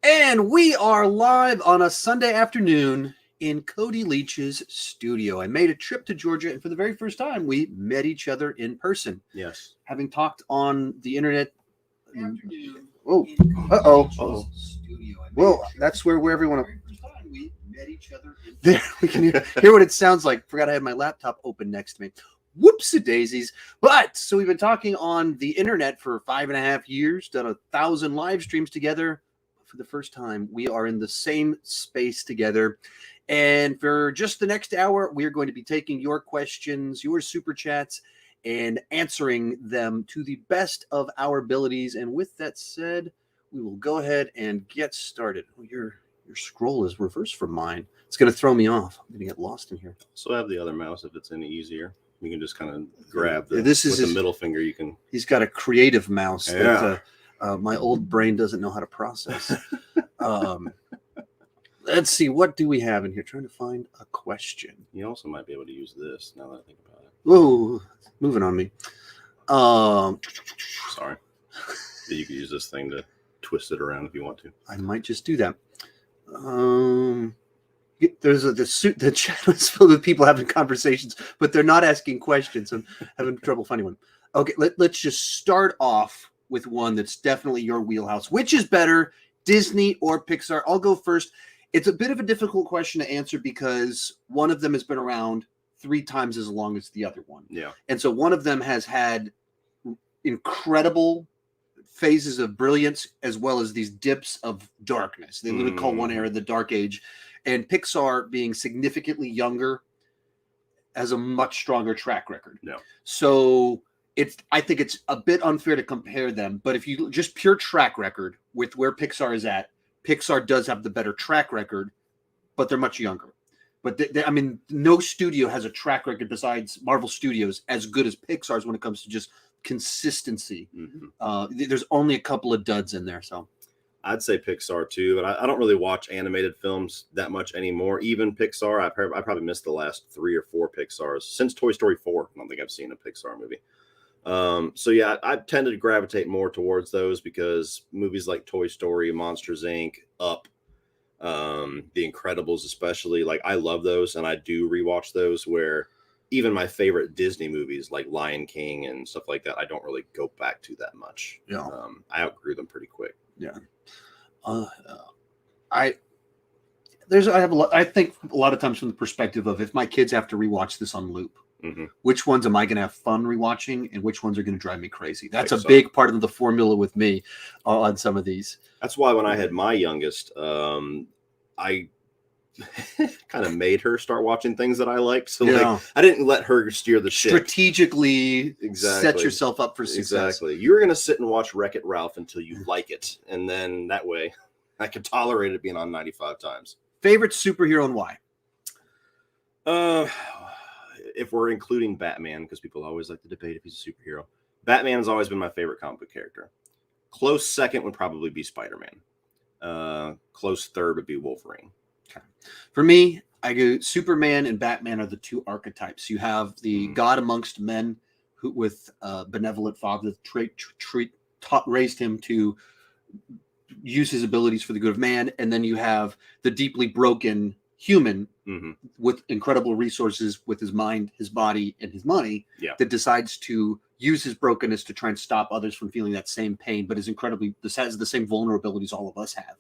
And we are live on a Sunday afternoon in Cody Leach's studio. I made a trip to Georgia, and for the very first time, we met each other in person. Yes. Having talked on the internet. Afternoon. Oh, uh-oh. Well, that's where everyone... We met each other there. We can hear what it sounds like. Forgot I had my laptop open next to me. Whoopsie daisies. But so we've been talking on the internet for 5.5 years, done 1,000 live streams together. For the first time, we are in the same space together. And for just the next hour, we are going to be taking your questions, your super chats, and answering them to the best of our abilities. And with that said, we will go ahead and get started. Your scroll is reversed from mine. It's going to throw me off. I'm going to get lost in here. So I have the other mouse if it's any easier. You can just kind of grab the, this is with the middle finger. You can. He's got a creative mouse that my old brain doesn't know how to process. Let's see. What do we have in here? Trying to find a question. You also might be able to use this now that I think about it. Whoa, moving on me. Sorry. You can use this thing to twist it around if you want to. I might just do that. There's the chat is filled with people having conversations, but they're not asking questions. I'm having trouble finding one. Okay, let's just start off with one that's definitely your wheelhouse. Which is better, Disney or Pixar? I'll go first. It's a bit of a difficult question to answer because one of them has been around 3 times as long as the other one. Yeah. And so one of them has had incredible phases of brilliance as well as these dips of darkness. They literally call one era the Dark Age. And Pixar, being significantly younger, has a much stronger track record. Yeah. So I think it's a bit unfair to compare them. But if you just pure track record with where Pixar is at, Pixar does have the better track record, but they're much younger. But I mean, no studio has a track record besides Marvel Studios as good as Pixar's when it comes to just consistency. Mm-hmm. There's only a couple of duds in there, so I'd say Pixar too, but I don't really watch animated films that much anymore. Even Pixar, I probably missed the last 3 or 4 Pixars since Toy Story 4. I don't think I've seen a Pixar movie. So yeah, I tended to gravitate more towards those because movies like Toy Story, Monsters Inc., Up, The Incredibles, especially, like I love those, and I do rewatch those. Where even my favorite Disney movies like Lion King and stuff like that, I don't really go back to that much. Yeah, I outgrew them pretty quick. Yeah. I think a lot of times from the perspective of if my kids have to rewatch this on loop, which ones am I going to have fun rewatching and which ones are going to drive me crazy? That's a big part of the formula with me on some of these. That's why when I had my youngest, I kind of made her start watching things that I liked. So like, I didn't let her steer the ship. Strategically set yourself up for success. Exactly. You're going to sit and watch Wreck-It Ralph until you like it. And then that way I could tolerate it being on 95 times. Favorite superhero and why? If we're including Batman, because people always like to debate if he's a superhero, Batman has always been my favorite comic book character. Close second would probably be Spider-Man. Close third would be Wolverine. Okay. For me, I go Superman and Batman are the 2 archetypes. You have the God amongst men who, with benevolent father, raised him to use his abilities for the good of man, and then you have the deeply broken human with incredible resources with his mind, his body, and his money that decides to use his brokenness to try and stop others from feeling that same pain, but this has the same vulnerabilities all of us have.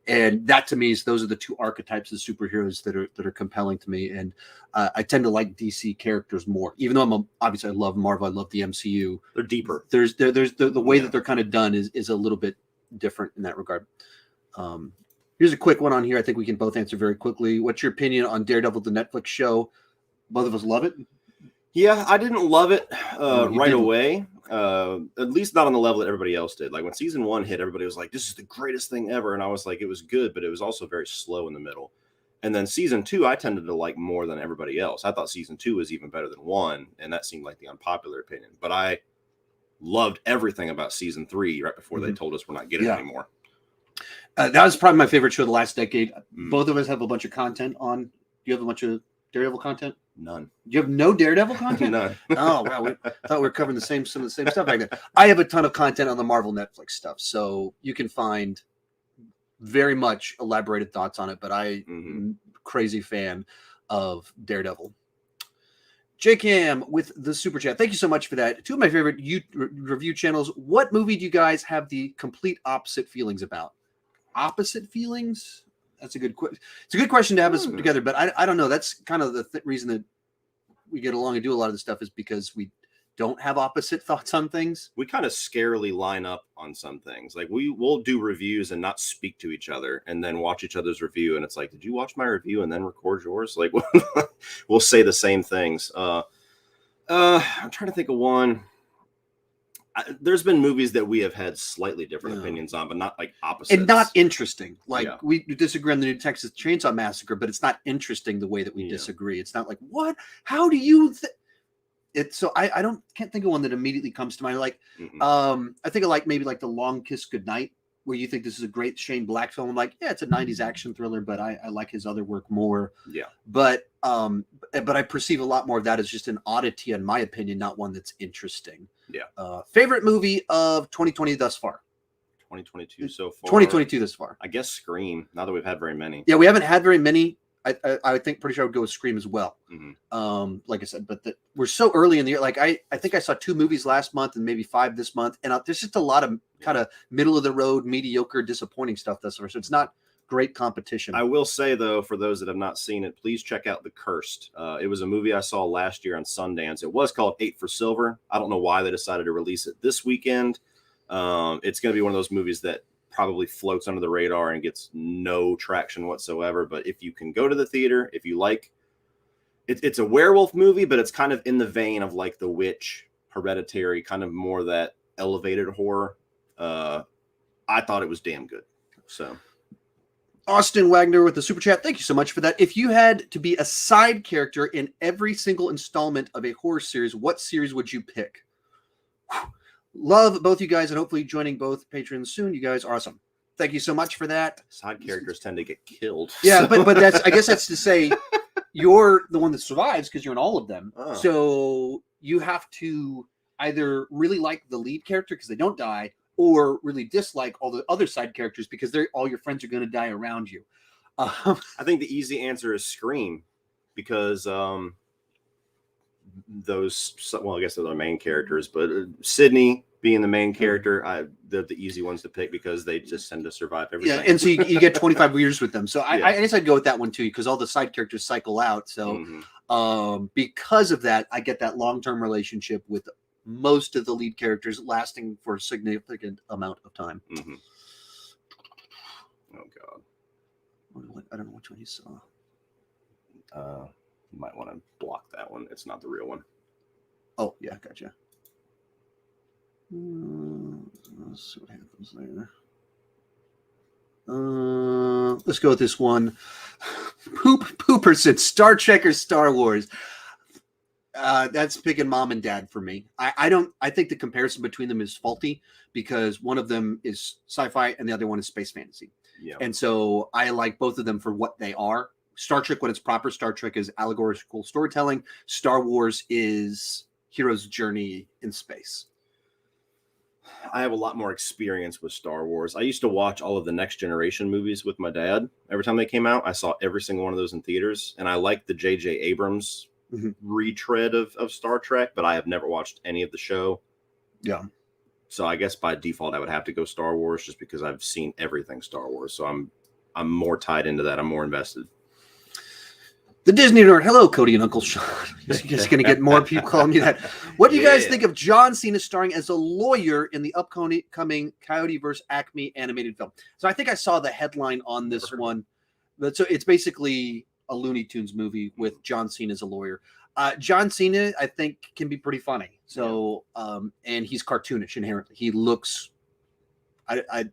And that to me those are the 2 archetypes of superheroes that are compelling to me. And I tend to like DC characters more, even though obviously I love Marvel. I love the MCU. They're deeper. There's the way that they're kind of done is a little bit different in that regard. Here's a quick one on here. I think we can both answer very quickly. What's your opinion on Daredevil, the Netflix show? Both of us love it. Yeah, I didn't love it right away. At least not on the level that everybody else did. Like when season 1 hit, everybody was like, this is the greatest thing ever. And I was like, it was good, but it was also very slow in the middle. And then season 2, I tended to like more than everybody else. I thought season 2 was even better than 1. And that seemed like the unpopular opinion. But I loved everything about season 3 right before they told us we're not getting it anymore. That was probably my favorite show of the last decade. Both of us have a bunch of content on. Do you have a bunch of Daredevil content? None. You have no Daredevil content? None. Oh, wow. We thought we were covering some of the same stuff back then. I have a ton of content on the Marvel Netflix stuff. So you can find very much elaborated thoughts on it, but Mhm. crazy fan of Daredevil. JCam with the super chat. Thank you so much for that. Two of my favorite review channels. What movie do you guys have the complete opposite feelings about? Opposite feelings? That's a good question. It's a good question to have us together, but I don't know. That's kind of the reason that we get along and do a lot of this stuff is because we don't have opposite thoughts on things. We kind of scarily line up on some things. Like we'll do reviews and not speak to each other and then watch each other's review. And it's like, did you watch my review and then record yours? Like we'll say the same things. I'm trying to think of one. There's been movies that we have had slightly different opinions on, but not like opposites. And not interesting. Like we disagree on the new Texas Chainsaw Massacre, but it's not interesting the way that we disagree. It's not like, what? How do you... So I can't think of one that immediately comes to mind. Like, I think of like maybe like The Long Kiss Goodnight, where you think this is a great Shane Black film. I'm like, yeah, it's a 90s action thriller, but I like his other work more. Yeah. But I perceive a lot more of that as just an oddity, in my opinion, not one that's interesting. Yeah. Favorite movie of 2020 thus far? 2022 so far. 2022 thus far. I guess Scream. Not that we've had very many. Yeah, we haven't had very many. I think pretty sure I would go with Scream as well. Like I said, but we're so early in the year. Like I think I saw 2 movies last month and maybe 5 this month, and there's just a lot of kind of middle of the road, mediocre, disappointing stuff thus far. So it's not great competition. I will say though, for those that have not seen it, please check out The Cursed. It was a movie I saw last year on Sundance. It was called 8 for Silver. I don't know why they decided to release it this weekend. It's going to be one of those movies that probably floats under the radar and gets no traction whatsoever. But if you can go to the theater, if you like, it's a werewolf movie, but it's kind of in the vein of like The Witch, Hereditary, kind of more that elevated horror. I thought it was damn good. So Austin Wagner with the super chat. Thank you so much for that. If you had to be a side character in every single installment of a horror series, what series would you pick? Whew. Love both you guys, and hopefully joining both patrons soon. You guys are awesome. Thank you so much for that. Side characters tend to get killed. Yeah, but that's, I guess that's to say you're the one that survives because you're in all of them. Oh. So you have to either really like the lead character because they don't die, or really dislike all the other side characters because all your friends are going to die around you. I think the easy answer is Scream, because those, well, I guess they're the main characters, but Sydney being the main character, they're the easy ones to pick because they just tend to survive everything. Yeah, and so you get 25 years with them. So I guess I'd go with that one too, because all the side characters cycle out. So because of that, I get that long-term relationship with most of the lead characters lasting for a significant amount of time. Oh God, I don't know which one you saw. You might want to block that one. It's not the real one. Oh yeah, gotcha. Let's see what happens there. Let's go with this one. Pooper said Star Trek or Star Wars. That's picking mom and dad for me. I think the comparison between them is faulty because one of them is sci-fi and the other one is space fantasy. Yeah. And so I like both of them for what they are. Star Trek, when it's proper, Star Trek is allegorical storytelling. Star Wars is hero's journey in space. I have a lot more experience with Star Wars. I used to watch all of the Next Generation movies with my dad. Every time they came out, I saw every single one of those in theaters. And I like the J.J. Abrams retread of Star Trek, but I have never watched any of the show. Yeah. So I guess by default, I would have to go Star Wars just because I've seen everything Star Wars. So I'm more tied into that. I'm more invested. The Disney Nerd. Hello, Cody and Uncle Sean. You're just going to get more people calling me that. What do you guys think of John Cena starring as a lawyer in the upcoming Coyote vs. Acme animated film? So I think I saw the headline on this one. But so it's basically a Looney Tunes movie with John Cena as a lawyer. John Cena, I think, can be pretty funny. So, and he's cartoonish inherently. He looks, I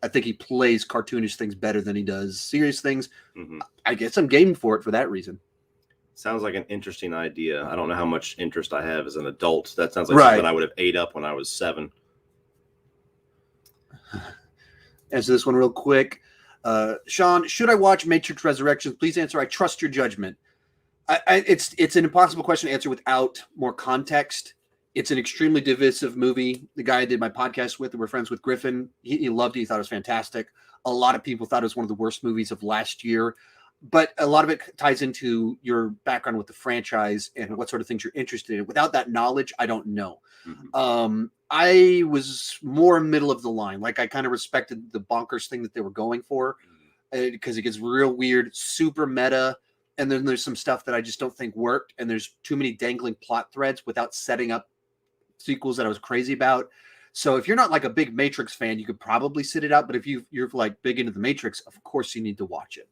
think he plays cartoonish things better than he does serious things. I guess I'm game for it for that reason. Sounds like an interesting idea. I don't know how much interest I have as an adult. That sounds like something I would have ate up when I was 7. Answer this one real quick. Sean, should I watch Matrix Resurrections? Please answer. I trust your judgment. It's an impossible question to answer without more context. It's an extremely divisive movie. The guy I did my podcast with, we're friends with, Griffin, he loved it. He thought it was fantastic. A lot of people thought it was one of the worst movies of last year. But a lot of it ties into your background with the franchise and what sort of things you're interested in. Without that knowledge, I don't know. I was more middle of the line. Like, I kind of respected the bonkers thing that they were going for because it gets real weird, super meta. And then there's some stuff that I just don't think worked. And there's too many dangling plot threads without setting up sequels that I was crazy about. So if you're not like a big Matrix fan, you could probably sit it out. But if you're like big into the Matrix, of course you need to watch it.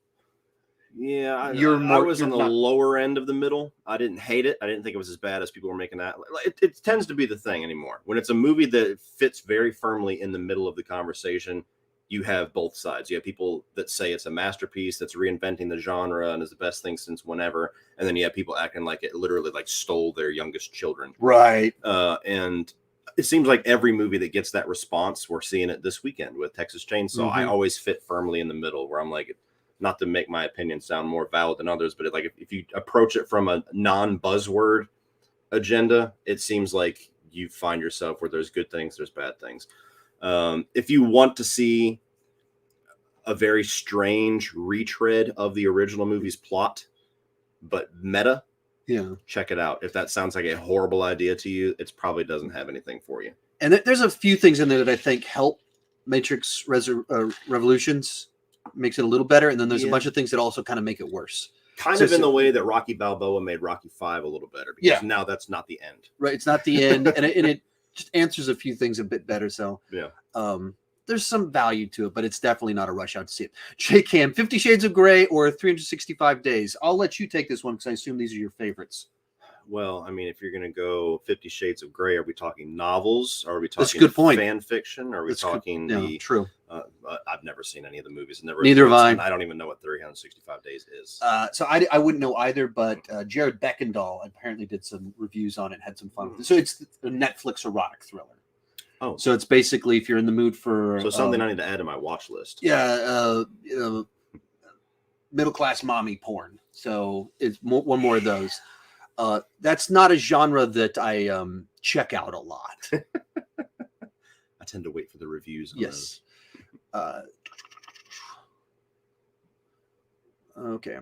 Yeah, I was on the lower end of the middle. I didn't hate it. I didn't think it was as bad as people were making that. It tends to be the thing anymore. When it's a movie that fits very firmly in the middle of the conversation, you have both sides. You have people that say it's a masterpiece that's reinventing the genre and is the best thing since whenever. And then you have people acting like it literally like stole their youngest children. Right. And it seems like every movie that gets that response, we're seeing it this weekend with Texas Chainsaw. I always fit firmly in the middle where I'm like, not to make my opinion sound more valid than others, but if you approach it from a non-buzzword agenda, it seems like you find yourself where there's good things, there's bad things. If you want to see a very strange retread of the original movie's plot, but meta, check it out. If that sounds like a horrible idea to you, it probably doesn't have anything for you. And there's a few things in there that I think help Matrix Revolutions. Makes it a little better, and then there's a bunch of things that also kind of make it worse. Kind of in the way that Rocky Balboa made Rocky 5 a little better, because now that's not the end. Right, it's not the end, and it just answers a few things a bit better. So there's some value to it, but it's definitely not a rush out to see it. J-Cam, 50 Shades of Grey or 365 Days. I'll let you take this one because I assume these are your favorites. Well, I mean, if you're going to go 50 Shades of Grey, are we talking novels? Are we talking That's a good point. Fan fiction? Are we talking true. I've never seen any of the movies. Neither have I. I don't even know what 365 Days is. So I wouldn't know either, but Jared Beckendahl apparently did some reviews on it, had some fun with it. So it's a Netflix erotic thriller. Oh. So it's basically if you're in the mood for... So something I need to add to my watch list. Yeah, middle-class mommy porn. So it's one more of those. That's not a genre that I check out a lot. I tend to wait for the reviews on those. Okay.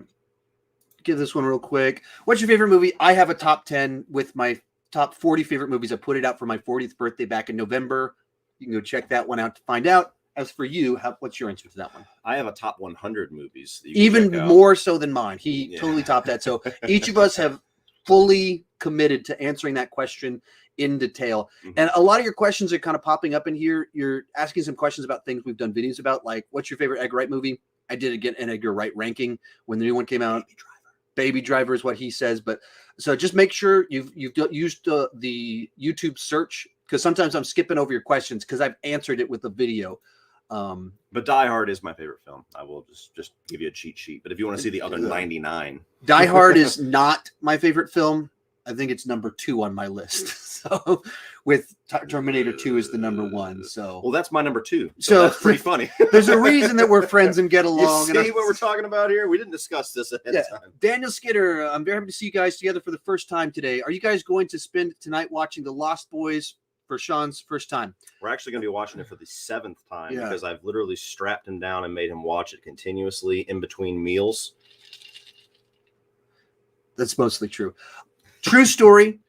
Give this one real quick. What's your favorite movie? I have a top 10 with my top 40 favorite movies. I put it out for my 40th birthday back in November. You can go check that one out to find out. As for you, what's your answer to that one? I have a top 100 movies. Even more so than mine. He totally topped that. So each of us have fully committed to answering that question in detail. And a lot of your questions are kind of popping up in here. You're asking some questions about things we've done videos about, like what's your favorite Edgar Wright movie? I did get an Edgar Wright ranking when the new one came out. Baby Driver is what he says. But so just make sure you've used the YouTube search, because sometimes I'm skipping over your questions because I've answered it with a video. But Die Hard is my favorite film. I will just give you a cheat sheet. But if you want to see the other 99, Die Hard is not my favorite film. I think it's number 2 on my list. So with Terminator 2 is the number 1. So well, that's my number 2. So that's pretty funny. There's a reason that we're friends and get along. You see what we're talking about here? We didn't discuss this ahead of time. Daniel Skidder, I'm very happy to see you guys together for the first time today. Are you guys going to spend tonight watching The Lost Boys for Sean's first time? We're actually going to be watching it for the 7th time because I've literally strapped him down and made him watch it continuously in between meals. That's mostly true. True story,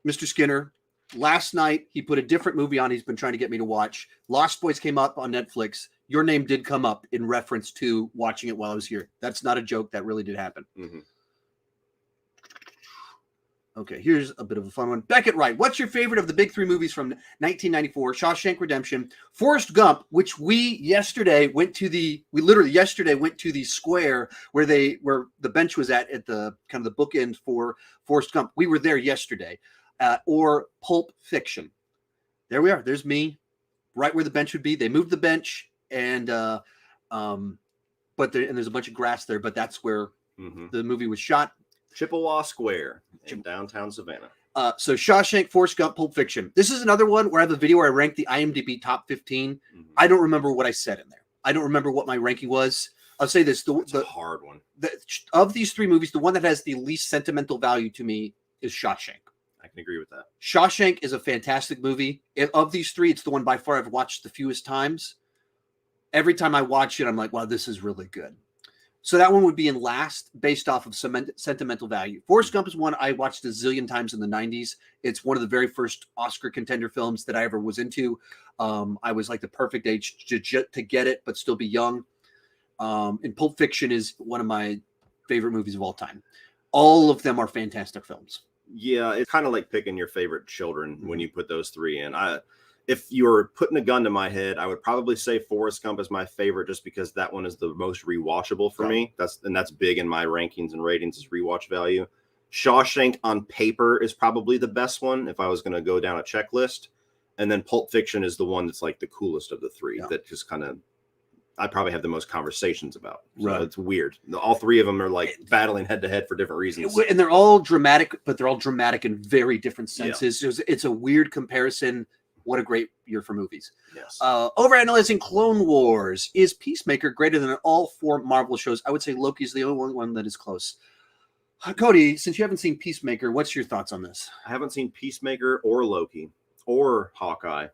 Mr. Skinner. Last night, he put a different movie on he's been trying to get me to watch. Lost Boys came up on Netflix. Your name did come up in reference to watching it while I was here. That's not a joke. That really did happen. Okay, here's a bit of a fun one. Beckett Wright, what's your favorite of the big 3 movies from 1994? Shawshank Redemption, Forrest Gump, which we literally yesterday went to the square where the bench was at the kind of the bookend for Forrest Gump. We were there yesterday. Or Pulp Fiction. There we are. There's me, right where the bench would be. They moved the bench, and there's a bunch of grass there, but that's where the movie was shot. Chippewa Square in downtown Savannah. So Shawshank, Forrest Gump, Pulp Fiction. This is another one where I have a video where I ranked the IMDb top 15. I don't remember what I said in there. I don't remember what my ranking was. I'll say this. It's a hard one. Of these 3 movies, the one that has the least sentimental value to me is Shawshank. I can agree with that. Shawshank is a fantastic movie. Of these three, it's the one by far I've watched the fewest times. Every time I watch it, I'm like, wow, this is really good. So that one would be in last based off of sentimental value. Forrest Gump is one I watched a zillion times in the 90s. It's one of the very first Oscar contender films that I ever was into. I was like the perfect age to get it, but still be young. And Pulp Fiction is one of my favorite movies of all time. All of them are fantastic films. Yeah, it's kind of like picking your favorite children when you put those three in. If you were putting a gun to my head, I would probably say Forrest Gump is my favorite just because that one is the most rewatchable for me. That's big in my rankings and ratings is rewatch value. Shawshank on paper is probably the best one if I was going to go down a checklist. And then Pulp Fiction is the one that's like the coolest of the three that just kind of I probably have the most conversations about. So it's weird. All three of them are like battling head to head for different reasons. And they're all dramatic, but they're all dramatic in very different senses. Yeah. It's a weird comparison. What a great year for movies. Yes. Overanalyzing Clone Wars. Is Peacemaker greater than all 4 Marvel shows? I would say Loki is the only one that is close. Cody, since you haven't seen Peacemaker, what's your thoughts on this? I haven't seen Peacemaker or Loki or Hawkeye.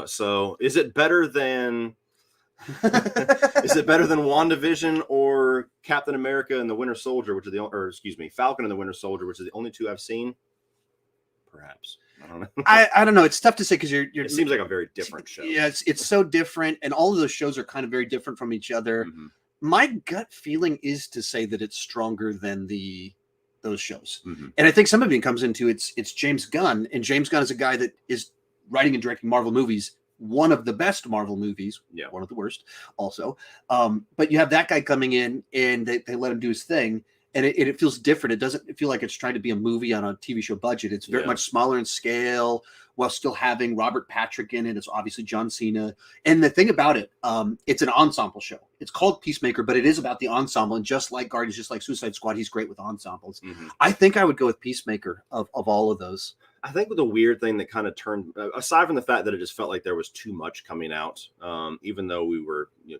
So is it better than... is it better than WandaVision or Captain America and the Winter Soldier, which are Falcon and the Winter Soldier, which are the only 2 I've seen? Perhaps. I don't know. I don't know. It's tough to say because it seems like a very different show. Yeah, it's so different, and all of those shows are kind of very different from each other. Mm-hmm. My gut feeling is to say that it's stronger than those shows, and I think some of it comes into it's James Gunn, and James Gunn is a guy that is writing and directing Marvel movies. One of the best Marvel movies, one of the worst also. But you have that guy coming in and they let him do his thing. And it feels different. It doesn't feel like it's trying to be a movie on a TV show budget. It's very much smaller in scale while still having Robert Patrick in it. It's obviously John Cena. And the thing about it, it's an ensemble show. It's called Peacemaker, but it is about the ensemble. And just like Guardians, just like Suicide Squad, he's great with ensembles. Mm-hmm. I think I would go with Peacemaker of all of those. I think the weird thing that kind of turned, aside from the fact that it just felt like there was too much coming out, even though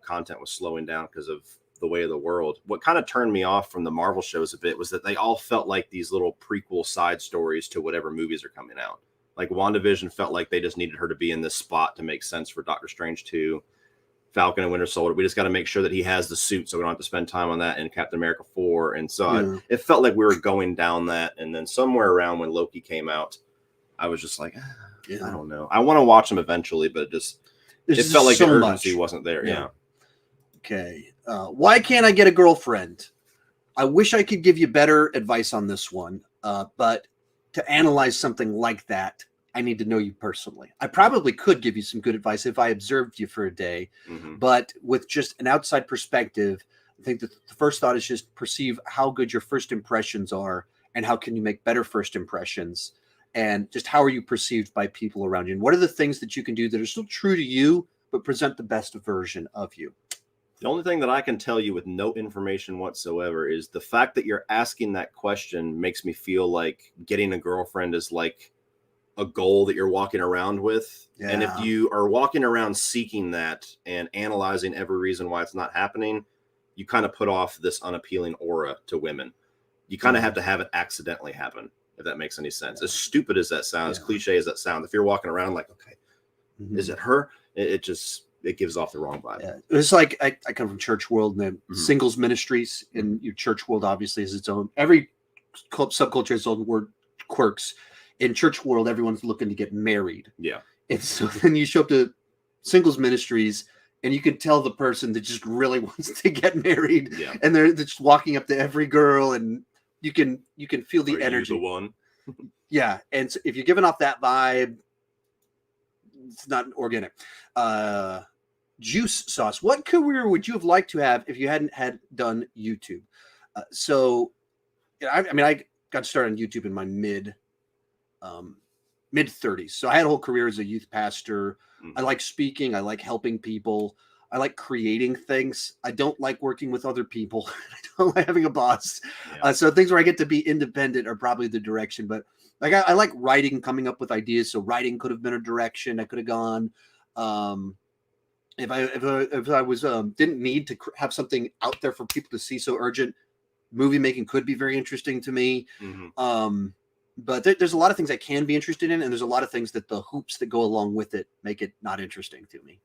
content was slowing down because of the way of the world. What kind of turned me off from the Marvel shows a bit was that they all felt like these little prequel side stories to whatever movies are coming out. Like WandaVision felt like they just needed her to be in this spot to make sense for Doctor Strange 2. Falcon and Winter Soldier, we just got to make sure that he has the suit so we don't have to spend time on that in Captain America 4. And so it felt like we were going down that. And then somewhere around when Loki came out, I was just like, I don't know. I want to watch him eventually, but it felt like the urgency wasn't there. Yeah. Okay. Why can't I get a girlfriend? I wish I could give you better advice on this one, but to analyze something like that, I need to know you personally. I probably could give you some good advice if I observed you for a day, but with just an outside perspective, I think that the first thought is just perceive how good your first impressions are and how can you make better first impressions, and just how are you perceived by people around you, and what are the things that you can do that are still true to you but present the best version of you. The only thing that I can tell you with no information whatsoever is the fact that you're asking that question makes me feel like getting a girlfriend is like a goal that you're walking around with. Yeah. And if you are walking around seeking that and analyzing every reason why it's not happening, you kind of put off this unappealing aura to women. You kind of have to have it accidentally happen, if that makes any sense. As stupid as that sounds, as cliche as that sounds, if you're walking around like, okay, is it her? It gives off the wrong vibe. Yeah. It's like I come from church world, and then singles ministries in your church world obviously is its own. Every subculture has its own word quirks. In church world, everyone's looking to get married. Yeah. And so then you show up to singles ministries and you can tell the person that just really wants to get married. Yeah. And they're just walking up to every girl, and you can feel the energy. You the one? Yeah. And so if you're giving off that vibe, it's not organic. Juice Sauce. What career would you have liked to have if you hadn't done YouTube? I got started on YouTube in my mid 30s. So I had a whole career as a youth pastor. I like speaking. I like helping people. I like creating things. I don't like working with other people. I don't like having a boss. Yeah. So things where I get to be independent are probably the direction. But like I like writing, coming up with ideas. So writing could have been a direction I could have gone. If I was didn't need to have something out there for people to see so urgent, movie making could be very interesting to me. But there's a lot of things I can be interested in, and there's a lot of things that the hoops that go along with it make it not interesting to me.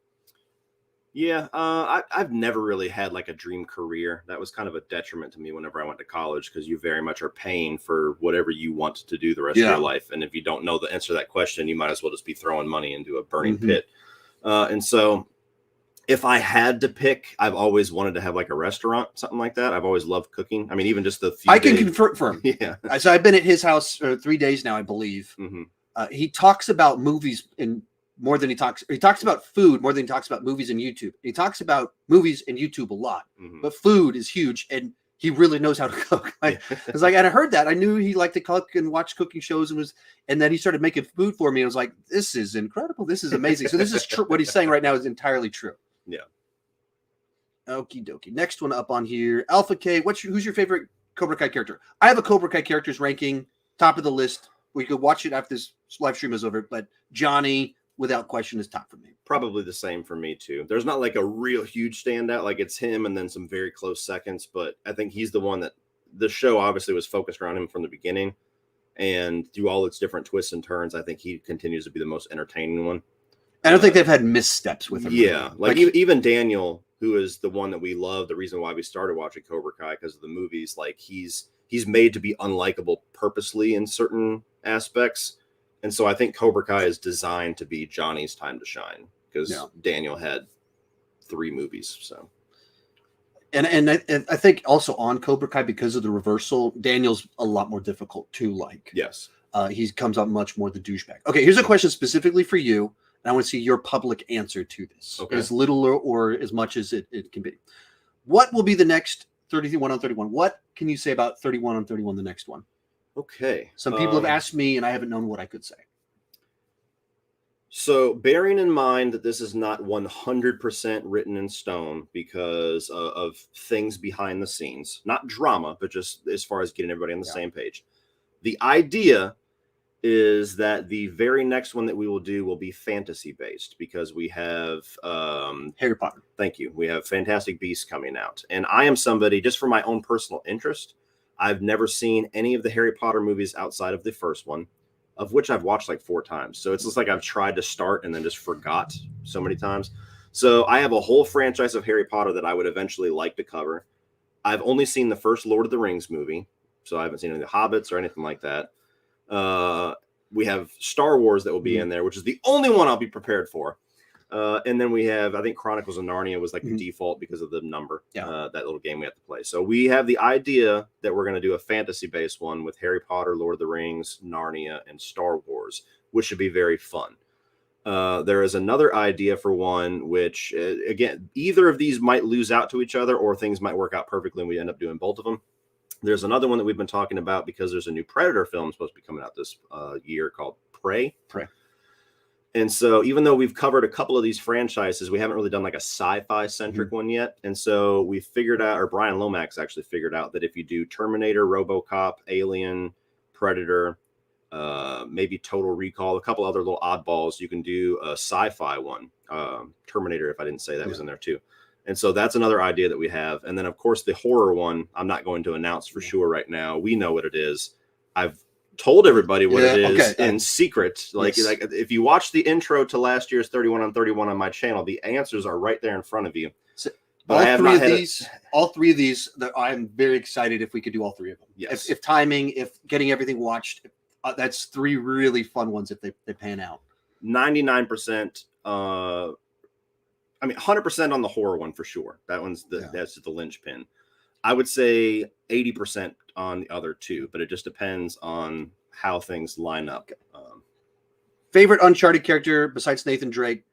Yeah, I've never really had like a dream career. That was kind of a detriment to me whenever I went to college, because you very much are paying for whatever you want to do the rest of your life. And if you don't know the answer to that question, you might as well just be throwing money into a burning pit. And so if I had to pick, I've always wanted to have like a restaurant, something like that. I've always loved cooking. I mean, even just the few I can confirm. Yeah. So I've been at his house 3 days now, I believe. He talks about movies in more than he talks about food more than he talks about movies and YouTube. He talks about movies and YouTube a lot, but food is huge, and he really knows how to cook. It's like, and I heard that. I knew he liked to cook and watch cooking shows, and then he started making food for me, and I was like, this is incredible. This is amazing. So this is true. What he's saying right now is entirely true. Yeah. Okie dokie. Next one up on here. Alpha K. Who's your favorite Cobra Kai character? I have a Cobra Kai characters ranking, top of the list. We could watch it after this live stream is over, but Johnny, without question, is top for me. Probably the same for me too. There's not like a real huge standout. Like it's him and then some very close seconds, but I think he's the one that the show obviously was focused around him from the beginning, and through all its different twists and turns, I think he continues to be the most entertaining one. I don't think they've had missteps with him. Yeah, like even Daniel, who is the one that we love, the reason why we started watching Cobra Kai, because of the movies. Like he's made to be unlikable purposely in certain aspects, and so I think Cobra Kai is designed to be Johnny's time to shine, because Daniel had 3 movies. So, and I think also on Cobra Kai, because of the reversal, Daniel's a lot more difficult to like. Yes, he comes out much more the douchebag. Okay, here's a question specifically for you. And I want to see your public answer to this, as little or as much as it can be. What will be the next 31 on 31? What can you say about 31 on 31, the next one? Okay. Some people have asked me, and I haven't known what I could say. So bearing in mind that this is not 100% written in stone because of things behind the scenes, not drama, but just as far as getting everybody on the same page. The idea is that the very next one that we will do will be fantasy based, because we have Harry Potter. Thank you. We have Fantastic Beasts coming out. And I am somebody, just for my own personal interest, I've never seen any of the Harry Potter movies outside of the first one, of which I've watched like 4 times. So it's just like I've tried to start and then just forgot so many times. So I have a whole franchise of Harry Potter that I would eventually like to cover. I've only seen the first Lord of the Rings movie, so I haven't seen any of the Hobbits or anything like that. We have Star Wars that will be in there, which is the only one I'll be prepared for. And then we have, I think Chronicles of Narnia was like the default because of the number, that little game we have to play. So we have the idea that we're going to do a fantasy-based one with Harry Potter, Lord of the Rings, Narnia, and Star Wars, which should be very fun. There is another idea for one, which, again, either of these might lose out to each other, or things might work out perfectly and we end up doing both of them. There's another one that we've been talking about because there's a new Predator film supposed to be coming out this year called Prey. And so even though we've covered a couple of these franchises, we haven't really done like a sci-fi centric one yet. And so we figured out, or Brian Lomax actually figured out, that if you do Terminator, RoboCop, Alien, Predator, maybe Total Recall, a couple other little oddballs, you can do a sci-fi one. Terminator, if I didn't say that, was in there too. And so that's another idea that we have. And then, of course, the horror one, I'm not going to announce for sure right now. We know what it is. I've told everybody what it is in secret. Like if you watch the intro to last year's 31 on 31 on my channel, the answers are right there in front of you. So, but all three of these, I'm very excited if we could do all 3 of them. Yes. If timing, if getting everything watched, that's 3 really fun ones if they pan out. 99%. I mean, 100% on the horror one for sure. That one's that's the linchpin. I would say 80% on the other 2, but it just depends on how things line up. Favorite Uncharted character besides Nathan Drake,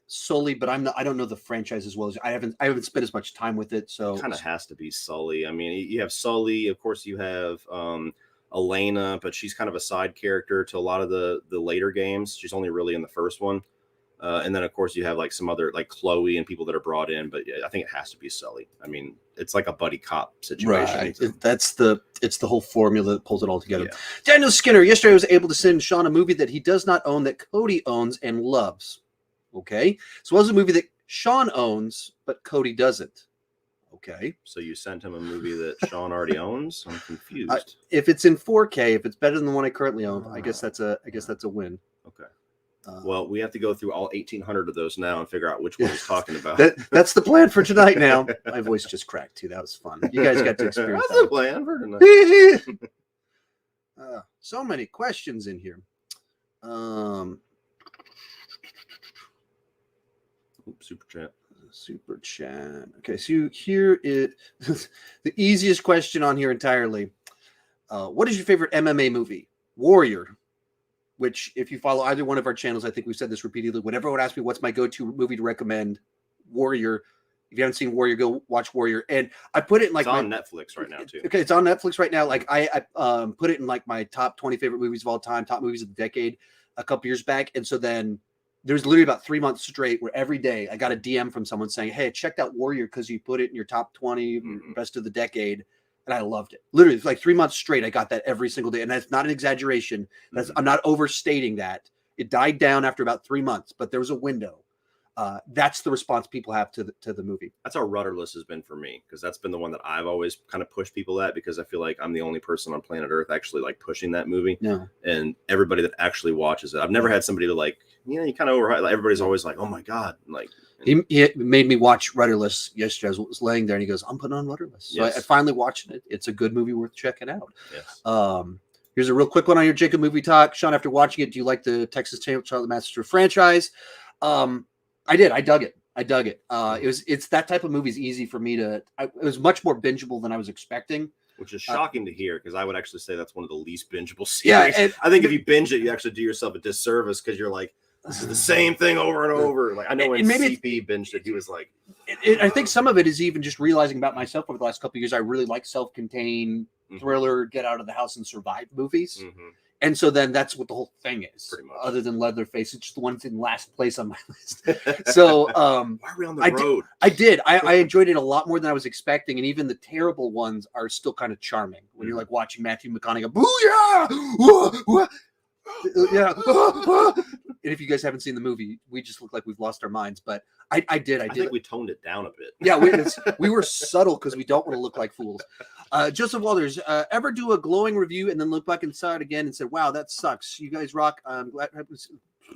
Sully, but I don't know the franchise as well as I haven't spent as much time with it. So kind of has to be Sully. I mean, you have Sully, of course. You have Elena, but she's kind of a side character to a lot of the later games. She's only really in the first one. And then, of course, you have like some other like Chloe and people that are brought in. But I think it has to be Sully. I mean, it's like a buddy cop situation. Right. It's the whole formula that pulls it all together. Yeah. Daniel Skinner, yesterday I was able to send Sean a movie that he does not own that Cody owns and loves. Okay. So it was a movie that Sean owns, but Cody doesn't. Okay. So you sent him a movie that Sean already owns? I'm confused. If it's in 4K, if it's better than the one I currently own, I guess that's a win. Okay. Well, we have to go through all 1,800 of those now and figure out which one he's talking about. That's the plan for tonight now. My voice just cracked too. That was fun. You guys got to experience That's the plan for tonight. So many questions in here. Super chat. Okay, so here is the easiest question on here entirely. What is your favorite MMA movie? Warrior. Which, if you follow either one of our channels, I think we've said this repeatedly. Whenever everyone asks me what's my go-to movie to recommend, Warrior. If you haven't seen Warrior, go watch Warrior. And I put it in like it's on Netflix right now too. Okay, it's on Netflix right now. Like I put it in like my top 20 favorite movies of all time, top movies of the decade, a couple years back. And so then there's literally about 3 months straight where every day I got a DM from someone saying, "Hey, I checked out Warrior because you put it in your top 20 best of the decade." And I loved it. Literally, it's like 3 months straight. I got that every single day. And that's not an exaggeration. I'm not overstating that. It died down after about 3 months, but there was a window. That's the response people have to the movie. That's how Rudderless has been for me, because that's been the one that I've always kind of pushed people at, because I feel like I'm the only person on planet Earth actually like pushing that movie. No. And everybody that actually watches it, I've never had somebody to like, you kind of overhype. Like, everybody's always like, "Oh my god!" Like he made me watch Rudderless yesterday. I was laying there and he goes, "I'm putting on Rudderless." So I finally watched it. It's a good movie worth checking out. Yes. Here's a real quick one on your Jacob movie talk. Sean, after watching it, do you like the Texas Chainsaw Massacre franchise? I did. I dug it. It's that type of movie is easy for me to. It was much more bingeable than I was expecting. Which is shocking to hear, because I would actually say that's one of the least bingeable series. Yeah, I think if you binge it, you actually do yourself a disservice, because you're like, this is the same thing over and over. Like, I know when CP binged it, he was like, I think some of it is even just realizing about myself over the last couple of years. I really like self-contained thriller, get out of the house and survive movies. And so then that's what the whole thing is. Pretty much. Other than Leatherface, it's just the one that's in last place on my list. So why are we on the road? I enjoyed it a lot more than I was expecting, and even the terrible ones are still kind of charming when you're like watching Matthew McConaughey go, "Booyah!" Yeah. And if you guys haven't seen the movie, we just look like we've lost our minds. But I did. I think we toned it down a bit. Yeah, we were subtle because we don't want to look like fools. Joseph Walters, ever do a glowing review and then look back inside again and say, "Wow, that sucks. You guys rock. I'm glad,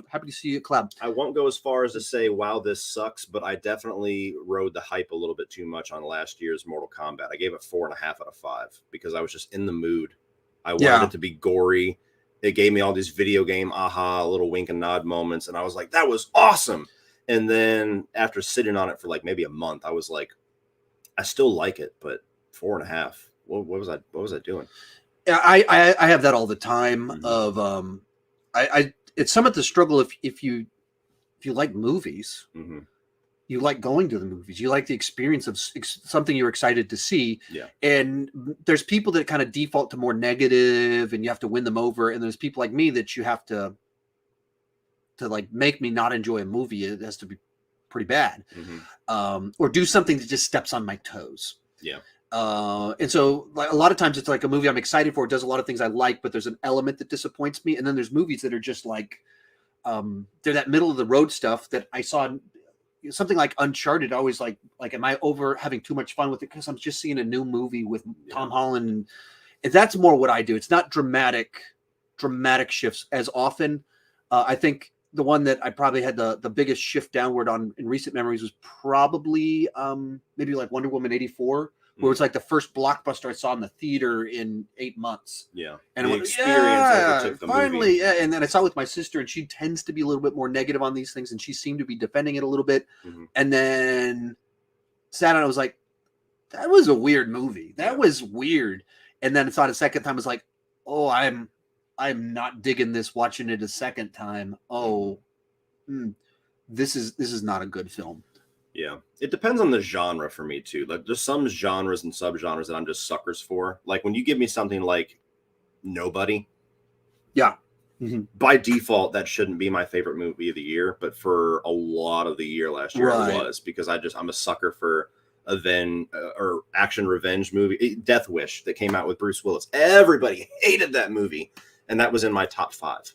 happy to see you, Cloud." I won't go as far as to say, "Wow, this sucks," but I definitely rode the hype a little bit too much on last year's Mortal Kombat. I gave it 4.5 out of 5 because I was just in the mood. I wanted it to be gory. It gave me all these video game little wink and nod moments, and I was like, "That was awesome." And then after sitting on it for like maybe a month, I was like, I still like it, but 4.5. What was I doing? Yeah, I have that all the time. Of it's somewhat the struggle if you like movies, you like going to the movies, you like the experience of something you're excited to see. Yeah. And there's people that kind of default to more negative, and you have to win them over. And there's people like me that you have to like make me not enjoy a movie. It has to be pretty bad, or do something that just steps on my toes. Yeah. And so like a lot of times it's like a movie I'm excited for. It does a lot of things I like, but there's an element that disappoints me. And then there's movies that are just like, they're that middle of the road stuff that I saw. Something like Uncharted, always like, am I over having too much fun with it because I'm just seeing a new movie with Tom Holland? And that's more what I do. It's not dramatic shifts as often. I think the one that I probably had the biggest shift downward on in recent memories was probably maybe like Wonder Woman 84, where it's like the first blockbuster I saw in the theater in 8 months. Yeah. And the I went, experience finally, movie. Yeah. And then I saw it with my sister, and she tends to be a little bit more negative on these things, and she seemed to be defending it a little bit. And then sat down, I was like, that was a weird movie. That was weird. And then I saw it a second time, I was like, oh, I'm not digging this watching it a second time. Oh, this is not a good film. Yeah, it depends on the genre for me too. Like, there's some genres and subgenres that I'm just suckers for. Like when you give me something like Nobody, by default that shouldn't be my favorite movie of the year, but for a lot of the year last year it was, because I'm a sucker for or action revenge movie. Death Wish that came out with Bruce Willis. Everybody hated that movie, and that was in my top 5.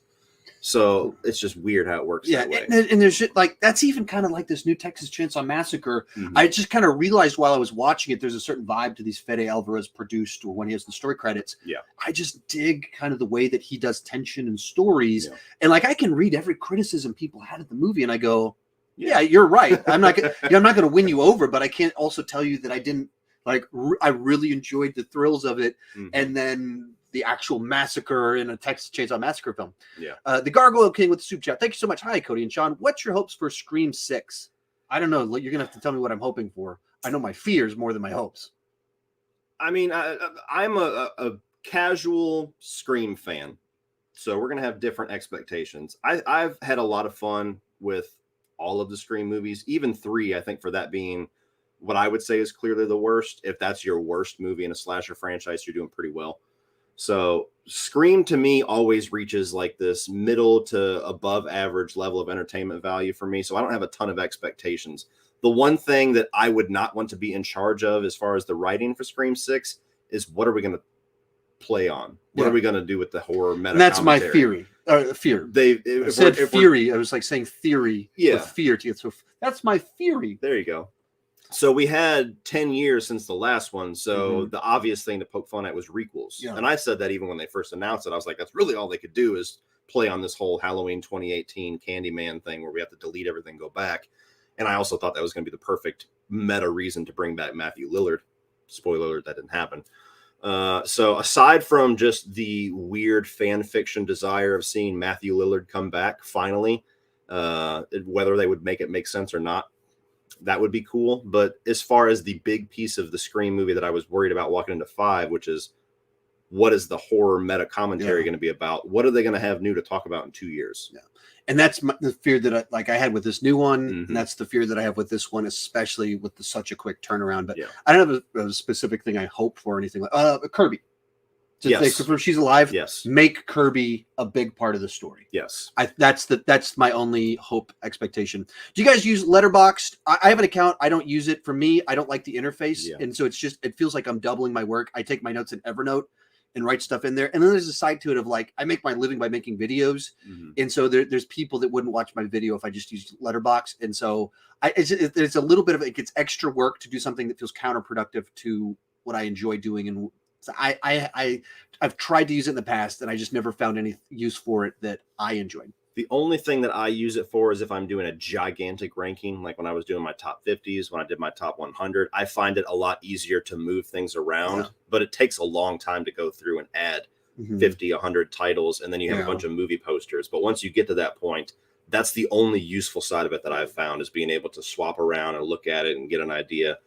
So it's just weird how it works Yeah, that way. and there's shit like that's even kind of like this new Texas Chainsaw Massacre. Mhm. I just kind of realized while I was watching it, there's a certain vibe to these Fede Alvarez produced, or when he has the story credits. Yeah. I just dig kind of the way that he does tension and stories, Yeah. and like I can read every criticism people had of the movie, and I go, yeah, you're right. I'm not I'm not going to win you over, but I can't also tell you that I didn't like. I really enjoyed the thrills of it, and then the actual massacre in a Texas Chainsaw Massacre film. Yeah. The Gargoyle King with the soup chat. Thank you so much. Hi, Cody and Sean. What's your hopes for Scream 6? I don't know. You're gonna have to tell me what I'm hoping for. I know my fears more than my hopes. I mean, I'm a casual Scream fan, so we're gonna have different expectations. I've had a lot of fun with all of the Scream movies, even 3. I think for that being what I would say is clearly the worst. If that's your worst movie in a slasher franchise, you're doing pretty well. So Scream to me always reaches like this middle to above average level of entertainment value for me. So I don't have a ton of expectations. The one thing that I would not want to be in charge of as far as the writing for Scream 6 is what are we going to play on? What are we going to do with the horror meta? And that's my theory. Fear. I said theory. I was like saying theory with fear. So that's my theory. There you go. So we had 10 years since the last one. So the obvious thing to poke fun at was requels. Yeah. And I said that even when they first announced it, I was like, that's really all they could do is play on this whole Halloween 2018 Candyman thing where we have to delete everything, go back. And I also thought that was going to be the perfect meta reason to bring back Matthew Lillard. Spoiler alert, that didn't happen. So aside from just the weird fan fiction desire of seeing Matthew Lillard come back finally, whether they would make it make sense or not, that would be cool. But as far as the big piece of the Scream movie that I was worried about walking into 5, which is what is the horror meta commentary going to be about? What are they going to have new to talk about in 2 years? Yeah. And that's the fear that I had with this new one. And that's the fear that I have with this one, especially with such a quick turnaround. But I don't have a specific thing I hope for or anything like Kirby. She's alive. Yes. Make Kirby a big part of the story. Yes. That's my only hope expectation. Do you guys use Letterboxd? I have an account. I don't use it. For me, I don't like the interface. Yeah. And so it feels like I'm doubling my work. I take my notes in Evernote and write stuff in there. And then there's a side to it of like, I make my living by making videos. And so there's people that wouldn't watch my video if I just used Letterboxd. And so there's a little bit of it gets extra work to do something that feels counterproductive to what I enjoy doing. And so I've tried to use it in the past and I just never found any use for it that I enjoyed. The only thing that I use it for is if I'm doing a gigantic ranking, like when I was doing my top 50s, when I did my top 100, I find it a lot easier to move things around, but it takes a long time to go through and add 50, 100 titles. And then you have a bunch of movie posters. But once you get to that point, that's the only useful side of it that I've found is being able to swap around and look at it and get an idea.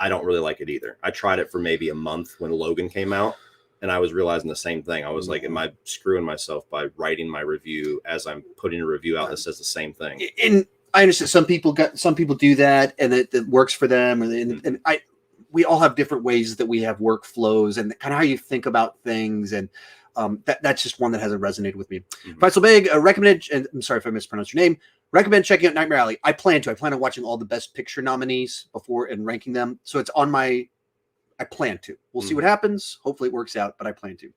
I don't really like it either. I tried it for maybe a month when Logan came out, and I was realizing the same thing. I was like, am I screwing myself by writing my review as I'm putting a review out that says the same thing? And I understand some people do that, and it works for them. And we all have different ways that we have workflows and kind of how you think about things. And that's just one that hasn't resonated with me. Faisal Beg recommended, and I'm sorry if I mispronounced your name. Recommend checking out Nightmare Alley. I plan on watching all the Best Picture nominees before and ranking them. So it's on my. I plan to. We'll see what happens. Hopefully it works out, but I plan to.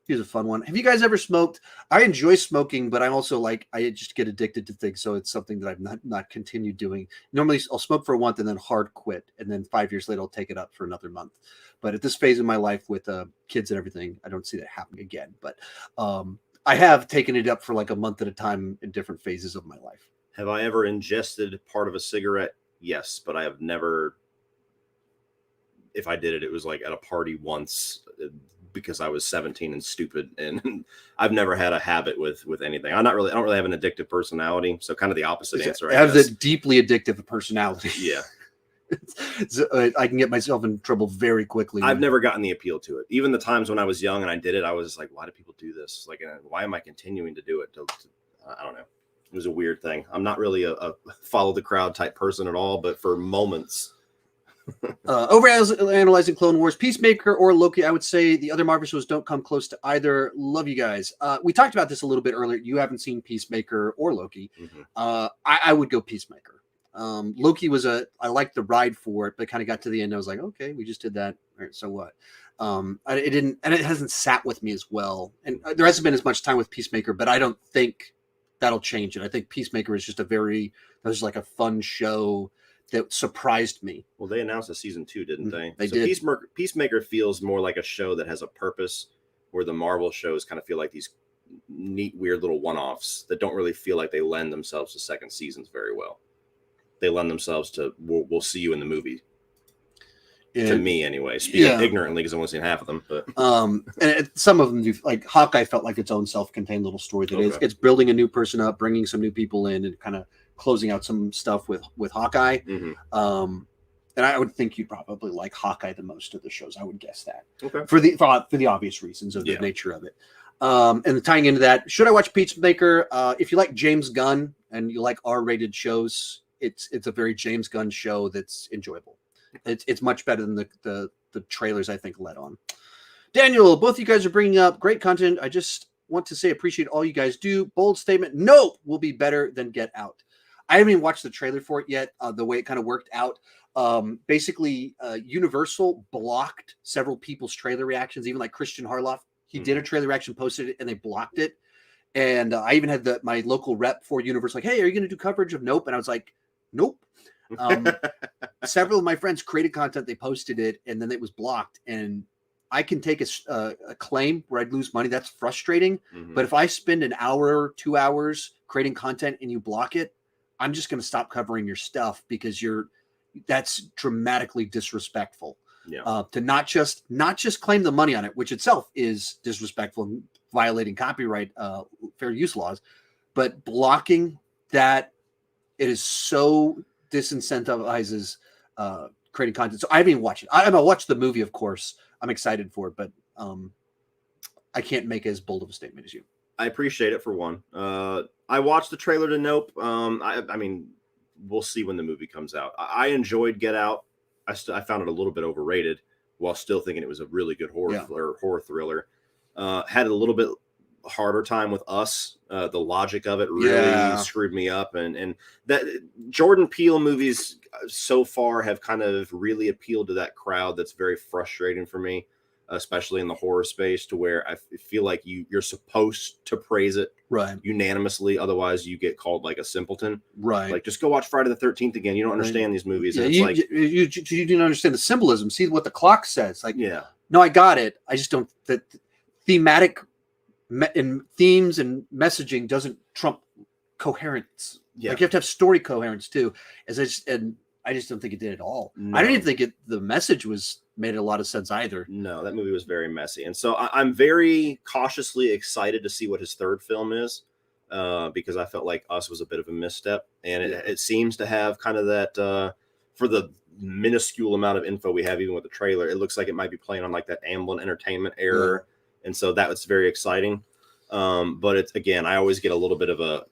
Here's a fun one. Have you guys ever smoked? I enjoy smoking, but I'm also like I just get addicted to things, so it's something that I've not continued doing. Normally, I'll smoke for a month and then hard quit, and then 5 years later, I'll take it up for another month. But at this phase of my life with kids and everything, I don't see that happening again. But I have taken it up for like a month at a time in different phases of my life. Have I ever ingested part of a cigarette? Yes, but I have never. If I did it, it was like at a party once because I was 17 and stupid, and I've never had a habit with anything. I don't really have an addictive personality, so kind of the opposite answer. I have a deeply addictive personality. Yeah. I can get myself in trouble very quickly. I've never gotten the appeal to it. Even the times when I was young and I did it, I was just like, why do people do this? Like, why am I continuing to do it? I don't know. It was a weird thing. I'm not really a follow the crowd type person at all, but for moments. Overanalyzing Clone Wars, Peacemaker or Loki, I would say the other Marvel shows don't come close to either. Love you guys. We talked about this a little bit earlier. You haven't seen Peacemaker or Loki. I would go Peacemaker. Loki was I liked the ride for it, but kind of got to the end. I was like, okay, we just did that. All right, so what? It didn't, and it hasn't sat with me as well. And there hasn't been as much time with Peacemaker, but I don't think that'll change it. I think Peacemaker is just that was like a fun show that surprised me. Well, they announced a season 2, didn't they? They did. Peacemaker feels more like a show that has a purpose, where the Marvel shows kind of feel like these neat, weird little one-offs that don't really feel like they lend themselves to second seasons very well. They lend themselves to we'll see you in the movie. To me, anyway, speaking ignorantly because I've only seen half of them. But and some of them do. Like Hawkeye felt like its own self-contained little story. That it's building a new person up, bringing some new people in, and kind of closing out some stuff with Hawkeye. And I would think you'd probably like Hawkeye the most of the shows. I would guess that for the obvious reasons of the nature of it. And tying into that, should I watch Peacemaker? If you like James Gunn and you like R-rated shows, it's a very James Gunn show that's enjoyable. It's much better than the trailers I think led on. Daniel, both of you guys are bringing up great content. I just want to say appreciate all you guys do. Bold statement. Nope will be better than Get Out. I haven't even watched the trailer for it yet. The way it kind of worked out. Basically, Universal blocked several people's trailer reactions, even like Christian Harloff. He did a trailer reaction, posted it, and they blocked it. And I even had my local rep for Universal like, hey, are you going to do coverage of Nope? And I was like, nope. Several of my friends created content, they posted it, and then it was blocked. And I can take a claim where I'd lose money. That's frustrating. But if I spend an hour, 2 hours creating content and you block it, I'm just going to stop covering your stuff because that's dramatically disrespectful. To not just claim the money on it, which itself is disrespectful and violating copyright fair use laws, but blocking that, it is so disincentivizes creating content. So I haven't even watched it. I'm gonna watch the movie, of course. I'm excited for it, but I can't make as bold of a statement as you. I appreciate it for one. I watched the trailer to Nope. I mean, we'll see when the movie comes out. I enjoyed Get Out. I found it a little bit overrated, while still thinking it was a really good horror thriller. Had a little bit harder time with Us. The logic of it really screwed me up, and that Jordan Peele movies so far have kind of really appealed to that crowd. That's very frustrating for me, especially in the horror space, to where I feel like you're supposed to praise it unanimously, otherwise you get called like a simpleton. Like, just go watch Friday the 13th again. You don't understand these movies. And it's you didn't understand the symbolism. See what the clock says. Like, no, I got it. I just don't. The thematic and themes and messaging doesn't trump coherence. Like, you have to have story coherence too. I just don't think it did at all. I didn't even think the message made a lot of sense either. No, that movie was very messy. And so I'm very cautiously excited to see what his third film is, because I felt like Us was a bit of a misstep. And it seems to have kind of that, for the minuscule amount of info we have, even with the trailer, it looks like it might be playing on like that Amblin Entertainment era. And so that was very exciting. But it's, again, I always get a little bit of a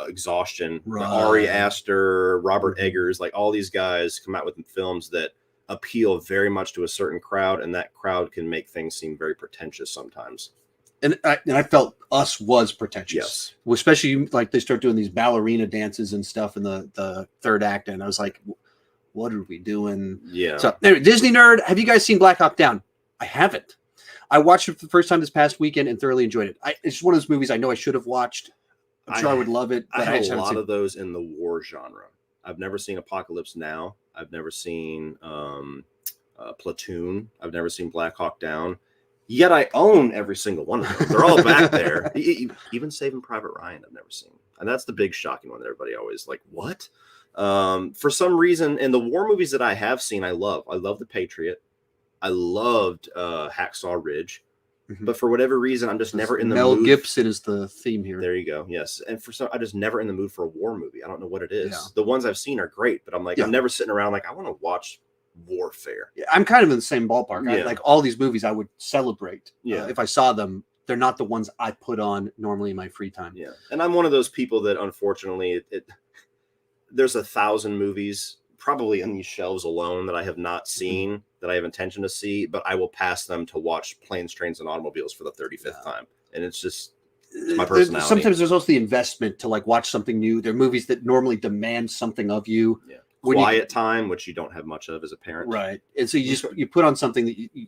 exhaustion. Ari Aster, Robert Eggers, like all these guys come out with films that appeal very much to a certain crowd, and that crowd can make things seem very pretentious sometimes. And I felt Us was pretentious, especially like they start doing these ballerina dances and stuff in the third act, and I was like, what are we doing? So anyway, Disney nerd, have you guys seen Black Hawk Down? I haven't. I watched it for the first time this past weekend and thoroughly enjoyed it. It's one of those movies I know I should have watched. I'm sure I would love it. But I have a lot of those in the war genre. I've never seen Apocalypse Now. I've never seen Platoon. I've never seen Black Hawk Down. Yet I own every single one of them. They're all back there. Even Saving Private Ryan, I've never seen. And that's the big shocking one that everybody always like, what? For some reason, in the war movies that I have seen, I love The Patriot. I loved Hacksaw Ridge. But for whatever reason, I'm just never in the mood. Mel Gibson is the theme here. There you go. Yes. And I'm just never in the mood for a war movie. I don't know what it is. The ones I've seen are great, but I'm like, I'm never sitting around like, I want to watch warfare. I'm kind of in the same ballpark. Like all these movies I would celebrate. If I saw them. They're not the ones I put on normally in my free time. And I'm one of those people that unfortunately there's 1,000 movies probably on these shelves alone that I have not seen, that I have intention to see, but I will pass them to watch Planes, Trains, and Automobiles for the 35th time. And it's just, It's my personality. Sometimes there's also the investment to like watch something new. There are movies that normally demand something of you. Yeah. Quiet time, which you don't have much of as a parent. Right. And so you put on something that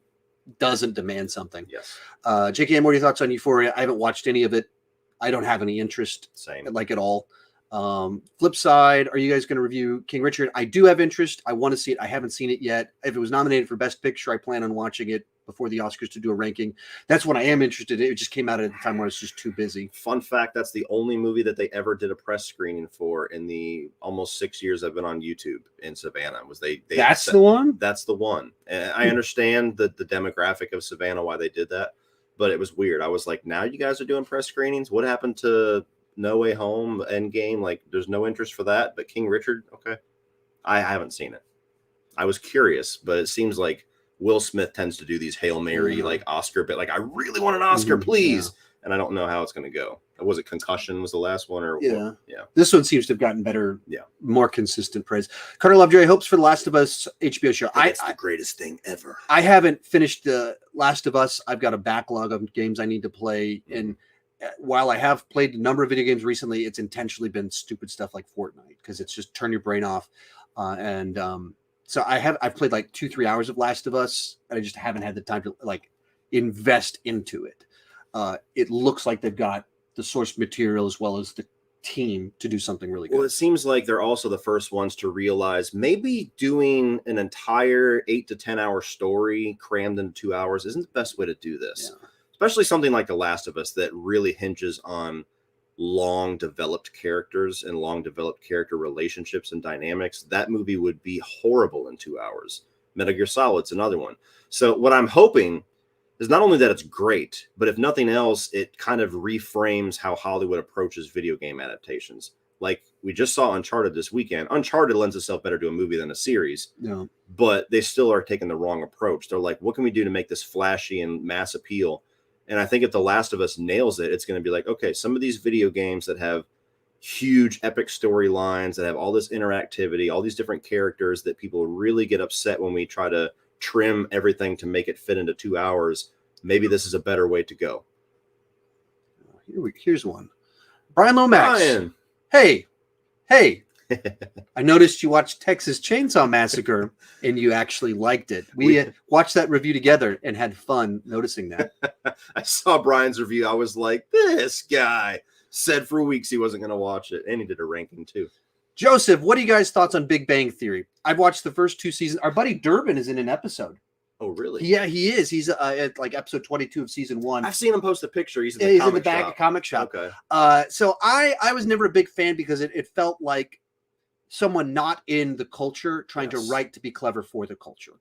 doesn't demand something. Yes. JKM, what are your thoughts on Euphoria? I haven't watched any of it. I don't have any interest. Same. Like at all. Flip side, are you guys going to review King Richard? I do have interest. I want to see it. I haven't seen it yet. If it was nominated for Best Picture, I plan on watching it before the Oscars to do a ranking. That's when I am interested. It just came out at a time where I was just too busy. Fun fact, that's the only movie that they ever did a press screening for in the almost 6 years I've been on YouTube in Savannah. That's the one? That's the one. And I understand the demographic of Savannah, why they did that, but it was weird. I was like, now you guys are doing press screenings? What happened to No Way Home, Endgame? Like, there's no interest for that, but King Richard, okay. I haven't seen it. I was curious, but it seems like Will Smith tends to do these Hail Mary, like Oscar bit, like I really want an Oscar, please. Yeah. And I don't know how it's going to go. Was it Concussion was the last one? Or yeah. This one seems to have gotten better, more consistent praise. Carter Lovejoy, hopes for The Last of Us HBO show. It's the greatest thing ever. I haven't finished The Last of Us. I've got a backlog of games I need to play. And while I have played a number of video games recently, it's intentionally been stupid stuff like Fortnite because it's just turn your brain off. So I've played like 2-3 hours of Last of Us, and I just haven't had the time to like invest into it. It looks like they've got the source material as well as the team to do something really good. Well, it seems like they're also the first ones to realize maybe doing an entire 8 to 10 hour story crammed into 2 hours isn't the best way to do this. Yeah. Especially something like The Last of Us that really hinges on long developed characters and long developed character relationships and dynamics. That movie would be horrible in 2 hours. Metal Gear Solid's another one. So what I'm hoping is not only that it's great, but if nothing else, it kind of reframes how Hollywood approaches video game adaptations. Like we just saw Uncharted this weekend. Uncharted lends itself better to a movie than a series, but they still are taking the wrong approach. They're like, what can we do to make this flashy and mass appeal? And I think if The Last of Us nails it, it's going to be like, okay, some of these video games that have huge epic storylines, that have all this interactivity, all these different characters that people really get upset when we try to trim everything to make it fit into 2 hours. Maybe this is a better way to go. Here's one. Brian Lomax. Brian. Hey. I noticed you watched Texas Chainsaw Massacre and you actually liked it. We watched that review together and had fun noticing that. I saw Brian's review. I was like, this guy said for weeks he wasn't going to watch it. And he did a ranking too. Joseph, what are you guys' thoughts on Big Bang Theory? I've watched the first 2 seasons. Our buddy Durbin is in an episode. Oh, really? Yeah, he is. He's at like episode 22 of season 1. I've seen him post a picture. He's in the back of comic shop. Okay. So I was never a big fan because it felt like someone not in the culture trying to write to be clever for the culture.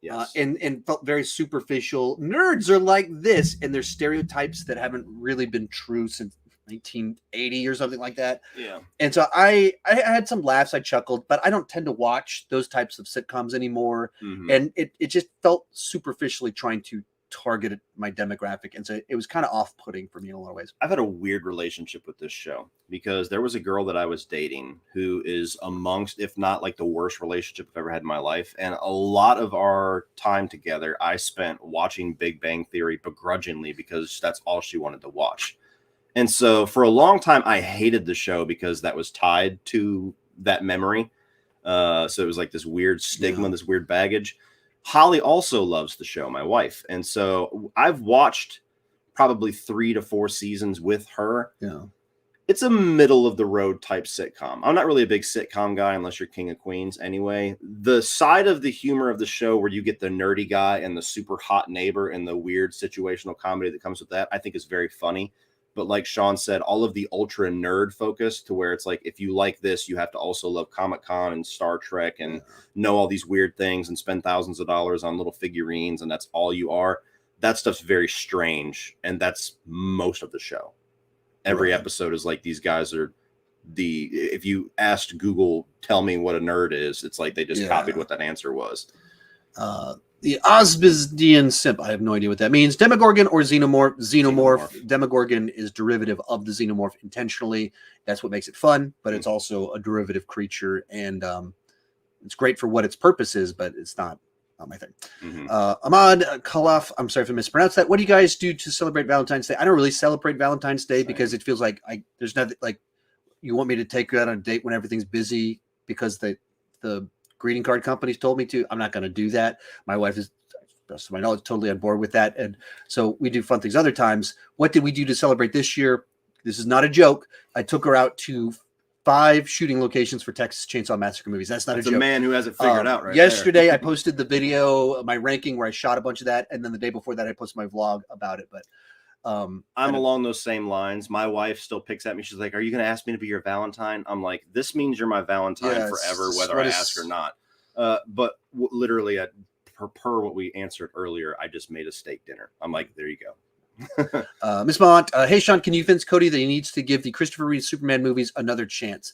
Yes. And felt very superficial. Nerds are like this, and there's stereotypes that haven't really been true since 1980 or something like that. Yeah. And so I had some laughs, I chuckled, but I don't tend to watch those types of sitcoms anymore. Mm-hmm. And it just felt superficially trying to target my demographic. And so it was kind of off-putting for me in a lot of ways. I've had a weird relationship with this show because there was a girl that I was dating who is amongst, if not like the worst relationship I've ever had in my life. And a lot of our time together, I spent watching Big Bang Theory begrudgingly because that's all she wanted to watch. And so for a long time, I hated the show because that was tied to that memory. So it was like this weird stigma, this weird baggage. Holly also loves the show, my wife. And so I've watched probably 3 to 4 seasons with her. Yeah. It's a middle of the road type sitcom. I'm not really a big sitcom guy unless you're King of Queens anyway. The side of the humor of the show where you get the nerdy guy and the super hot neighbor and the weird situational comedy that comes with that, I think is very funny. But like Sean said, all of the ultra nerd focus to where it's like, if you like this, you have to also love Comic-Con and Star Trek and know all these weird things and spend thousands of dollars on little figurines. And that's all you are. That stuff's very strange. And that's most of the show. Every episode is like, these guys are if you asked Google, tell me what a nerd is, it's like they just copied what that answer was. The Osbizdian simp. I have no idea what that means. Demogorgon or xenomorph? Xenomorph. Demogorgon is derivative of the xenomorph intentionally. That's what makes it fun, but it's also a derivative creature, and it's great for what its purpose is, but it's not Not my thing. Mm-hmm. Ahmad Khalaf, I'm sorry if I mispronounced that. What do you guys do to celebrate Valentine's Day? I don't really celebrate Valentine's Day because it feels like there's nothing like you want me to take you out on a date when everything's busy because the greeting card companies told me to. I'm not going to do that. My wife is, best of my knowledge, totally on board with that. And so we do fun things other times. What did we do to celebrate this year? This is not a joke. I took her out to 5 shooting locations for Texas Chainsaw Massacre movies. That's not a joke. A man who has it figured out right yesterday, I posted the video, my ranking where I shot a bunch of that. And then the day before that, I posted my vlog about it. But I'm along those same lines. My wife still picks at me. She's like, "Are you going to ask me to be your Valentine?" I'm like, "This means you're my Valentine forever, whether I ask or not." But literally, per what we answered earlier, I just made a steak dinner. I'm like, there you go. Miss Mont, hey Sean, can you convince Cody that he needs to give the Christopher Reeve Superman movies another chance?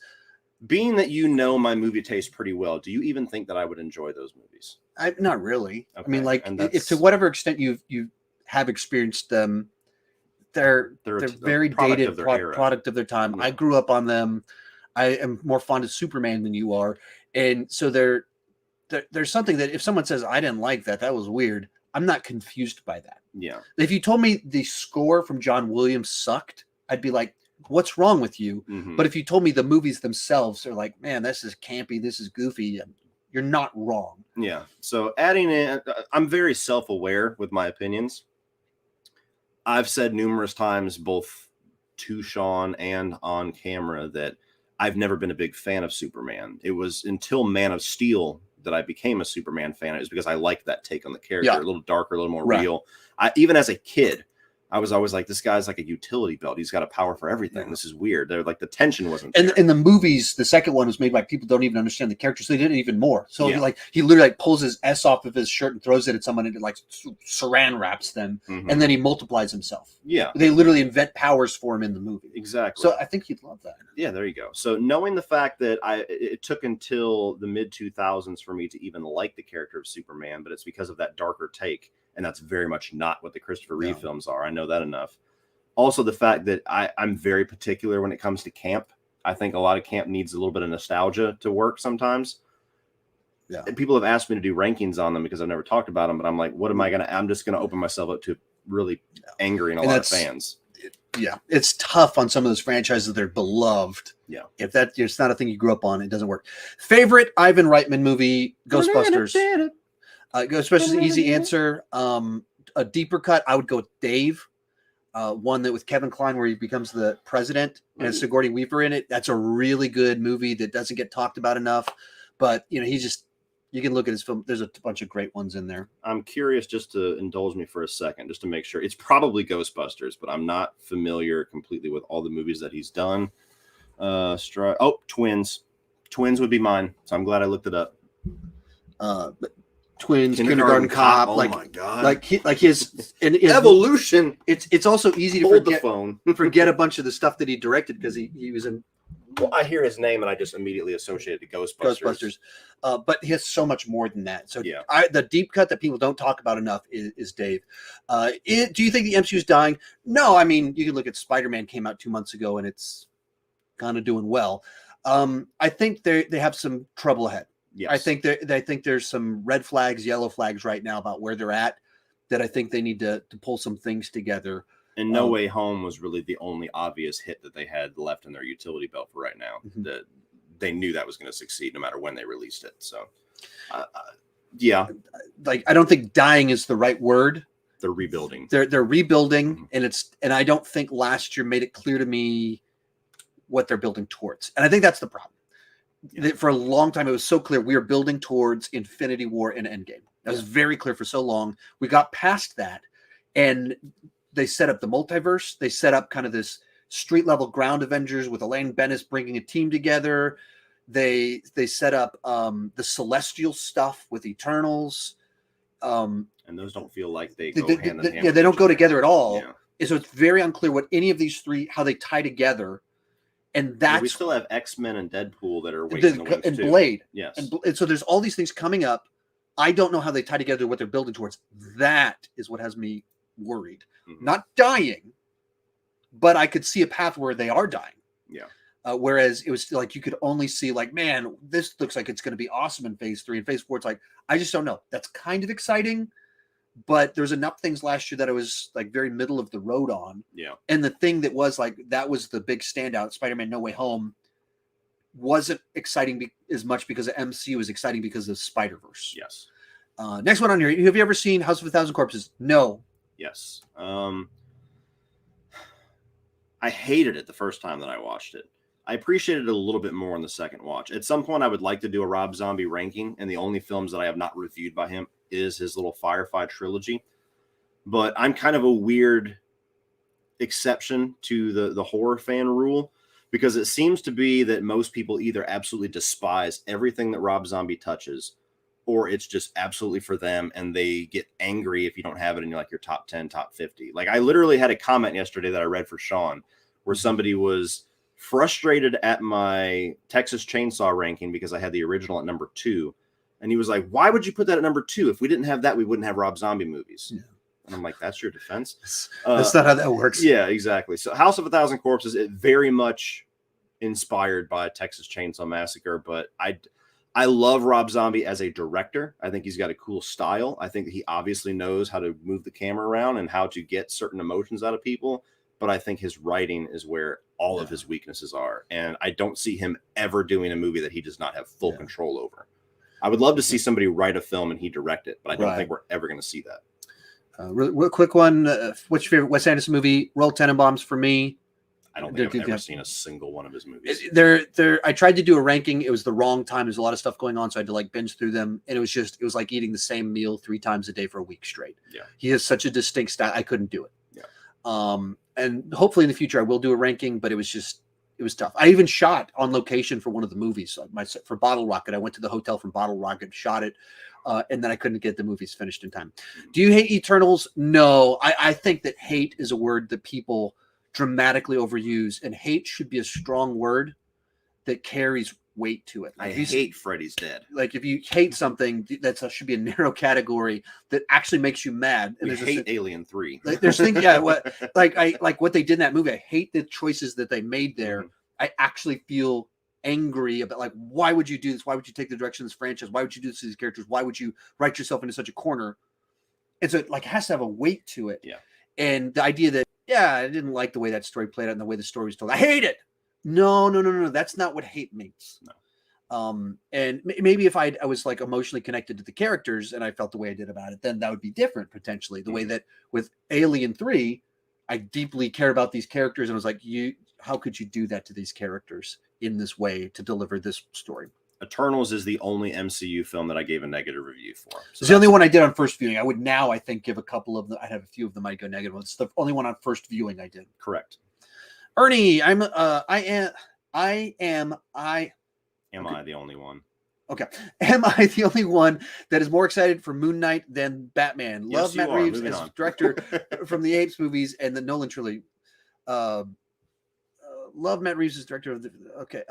Being that you know my movie taste pretty well, do you even think that I would enjoy those movies? Not really. Okay. I mean, like, if to whatever extent you have experienced them, they're very dated product of their time. Yeah. I grew up on them. I am more fond of Superman than you are, and so there's something that if someone says I didn't like that was weird, I'm not confused by that. Yeah. If you told me the score from John Williams sucked, I'd be like, what's wrong with you? Mm-hmm. But if you told me the movies themselves are like, man, this is campy, this is goofy, you're not wrong. Yeah. So adding in, I'm very self-aware with my opinions. I've said numerous times, both to Sean and on camera, that I've never been a big fan of Superman. It was until Man of Steel that I became a Superman fan. It was because I liked that take on the character, a little darker, a little more real. Even as a kid, I was always like, this guy's like a utility belt. He's got a power for everything. This is weird. They're like, the tension wasn't there. And in the movies, the second one was made by people who don't even understand the character, so they did it even more. So he literally like pulls his S off of his shirt and throws it at someone and it like saran wraps them, and then he multiplies himself. Yeah. They literally invent powers for him in the movie. Exactly. So I think you'd love that. Yeah, there you go. So knowing the fact that it took until the mid-2000s for me to even like the character of Superman, but it's because of that darker take. And that's very much not what the Christopher Reeve films are. I know that enough. Also, the fact that I'm very particular when it comes to camp. I think a lot of camp needs a little bit of nostalgia to work sometimes. Yeah. And people have asked me to do rankings on them because I've never talked about them. But I'm like, what am I going to? I'm just going to open myself up to really angering a lot of fans. Yeah. It's tough on some of those franchises that are beloved. Yeah. If it's not a thing you grew up on, it doesn't work. Favorite Ivan Reitman movie, Ghostbusters. Ghostbusters is an easy answer. A deeper cut, I would go with Dave. One that with Kevin Kline where he becomes the president and has Sigourney Weaver in it. That's a really good movie that doesn't get talked about enough. But you can look at his film. There's a bunch of great ones in there. I'm curious, just to indulge me for a second, just to make sure. It's probably Ghostbusters, but I'm not familiar completely with all the movies that he's done. Twins. Twins would be mine. So I'm glad I looked it up. Twins, Kindergarten Cop. Oh my god! Like his Evolution. It's also easy to forget the phone. forget a bunch of the stuff that he directed because he was in. Well, I hear his name and I just immediately associate it to Ghostbusters. But he has so much more than that. So the deep cut that people don't talk about enough is Dave. Do you think the MCU is dying? No, I mean you can look at Spider-Man came out 2 months ago and it's kind of doing well. I think they have some trouble ahead. Yes. I think there's some red flags, yellow flags right now about where they're at that I think they need to pull some things together. And No Way Home was really the only obvious hit that they had left in their utility belt for right now. Mm-hmm. That they knew that was going to succeed no matter when they released it. So, like I don't think dying is the right word. They're rebuilding. They're rebuilding, and I don't think last year made it clear to me what they're building towards, and I think that's the problem. Yeah. For a long time, it was so clear we are building towards Infinity War and Endgame. That was very clear for so long. We got past that, and they set up the multiverse. They set up kind of this street level ground Avengers with Elaine Bennis bringing a team together. They set up the Celestial stuff with Eternals. And those don't feel like they go hand in hand. Yeah, they don't go together at all. Yeah. So it's very unclear what any of these three, how they tie together. And that's we still have X-Men and Deadpool that are waiting in the wings and too. Blade. Yes. And so there's all these things coming up. I don't know how they tie together what they're building towards. That is what has me worried. Mm-hmm. Not dying, but I could see a path where they are dying. Yeah. Whereas it was like you could only see like, man, this looks like it's going to be awesome in phase 3. And phase 4, it's like, I just don't know. That's kind of exciting, but there's enough things last year that I was like very middle of the road on. Yeah. And the thing that was like, that was the big standout, Spider-Man No Way Home, wasn't exciting as much because of MCU, was exciting because of Spider-Verse. Yes. Next one on here. Have you ever seen House of a Thousand Corpses? No. Yes. I hated it the first time that I watched it. I appreciated it a little bit more on the second watch. At some point, I would like to do a Rob Zombie ranking, and the only films that I have not reviewed by him is his little Firefly trilogy. But I'm kind of a weird exception to the horror fan rule, because it seems to be that most people either absolutely despise everything that Rob Zombie touches, or it's just absolutely for them, and they get angry if you don't have it in your top 10, top 50. Like, I literally had a comment yesterday that I read for Sean where somebody was frustrated at my Texas Chainsaw ranking because I had the original at number 2. And he was like, why would you put that at number 2? If we didn't have that, we wouldn't have Rob Zombie movies. Yeah. And I'm like, that's your defense? That's not how that works. Yeah, exactly. So House of a Thousand Corpses, it very much inspired by Texas Chainsaw Massacre, but I love Rob Zombie as a director. I think he's got a cool style. I think he obviously knows how to move the camera around and how to get certain emotions out of people. But I think his writing is where all of his weaknesses are. And I don't see him ever doing a movie that he does not have full control over. I would love to see somebody write a film and he direct it, but I don't think we're ever going to see that. Real quick one. What's your favorite Wes Anderson movie? Roll Tenenbaums for me. I don't think I've ever seen a single one of his movies. I tried to do a ranking. It was the wrong time. There's a lot of stuff going on, so I had to binge through them. And it was like eating the same meal 3 times a day for a week straight. Yeah. He has such a distinct style. I couldn't do it. Yeah. And hopefully in the future I will do a ranking, but it was tough. I even shot on location for one of the movies. For Bottle Rocket, I went to the hotel from Bottle Rocket, shot it, and then I couldn't get the movies finished in time. Do you hate Eternals? No. I think that hate is a word that people dramatically overuse, and hate should be a strong word that carries weight to it. I hate Freddy's Dead. Like, if you hate something, should be a narrow category that actually makes you mad. And I hate Alien 3. There's things, yeah. What what they did in that movie. I hate the choices that they made there. Mm-hmm. I actually feel angry about why would you do this? Why would you take the direction of this franchise? Why would you do this to these characters? Why would you write yourself into such a corner? And so it has to have a weight to it. Yeah. And the idea that I didn't like the way that story played out and the way the story was told, I hate it. No. That's not what hate means. No. And maybe if I was emotionally connected to the characters and I felt the way I did about it, then that would be different potentially. The way that with Alien 3, I deeply care about these characters and I was like, how could you do that to these characters in this way to deliver this story? Eternals is the only MCU film that I gave a negative review for. So it's the only one I did on first viewing. I would now, I think, give a couple of them. I'd have a few of them I'd go negative. It's the only one on first viewing I did. Correct. Ernie, Am I the only one? Okay. Am I the only one that is more excited for Moon Knight than Batman? Yes, love Matt Reeves as director from the Apes movies and the Nolan trilogy. Love Matt Reeves as director of the. Okay.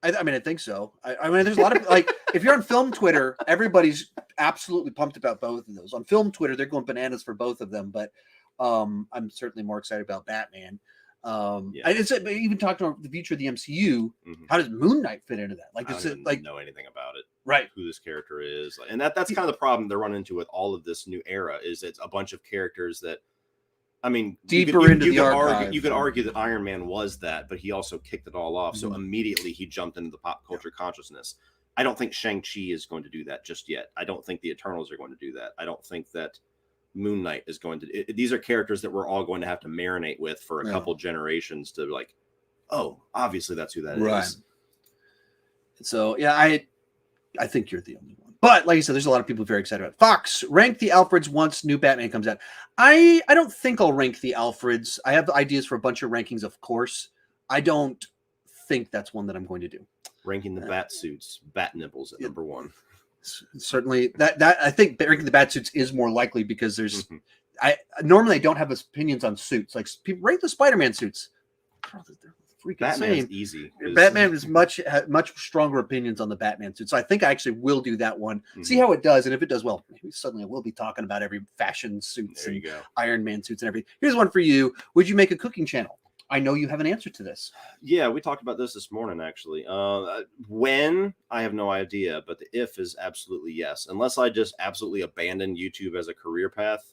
I think so. I mean, there's a lot of if you're on film Twitter, everybody's absolutely pumped about both of those. On film Twitter, they're going bananas for both of them, but I'm certainly more excited about Batman. Even talking about the future of the MCU, how does Moon Knight fit into that? I don't know anything about it, right? Who this character is, and that's kind of the problem they're running into with all of this new era. Is it's a bunch of characters that. I mean, deeper into the archive. You could argue that Iron Man was that, but he also kicked it all off. So immediately he jumped into the pop culture consciousness. I don't think Shang-Chi is going to do that just yet. I don't think the Eternals are going to do that. I don't think that Moon Knight is going to. These are characters that we're all going to have to marinate with for a couple generations to obviously that's who that is. So I think you're the only one. But like I said, there's a lot of people very excited about it. Fox, rank the Alfreds once new Batman comes out. I don't think I'll rank the Alfreds. I have ideas for a bunch of rankings, of course. I don't think that's one that I'm going to do. Ranking the bat suits, bat nipples at number 1. Certainly, that I think ranking the bat suits is more likely because there's. I normally don't have opinions on suits. Like people rank the Spider-Man suits. They're freaking Batman's insane. Easy. Batman is much stronger opinions on the Batman suit. So I think I actually will do that one. See how it does, and if it does well, maybe suddenly I will be talking about every fashion suits and Iron Man suits and everything. Here's one for you. Would you make a cooking channel? I know you have an answer to this. Yeah, we talked about this morning, actually. When, I have no idea, but the if is absolutely yes. Unless I just absolutely abandon YouTube as a career path,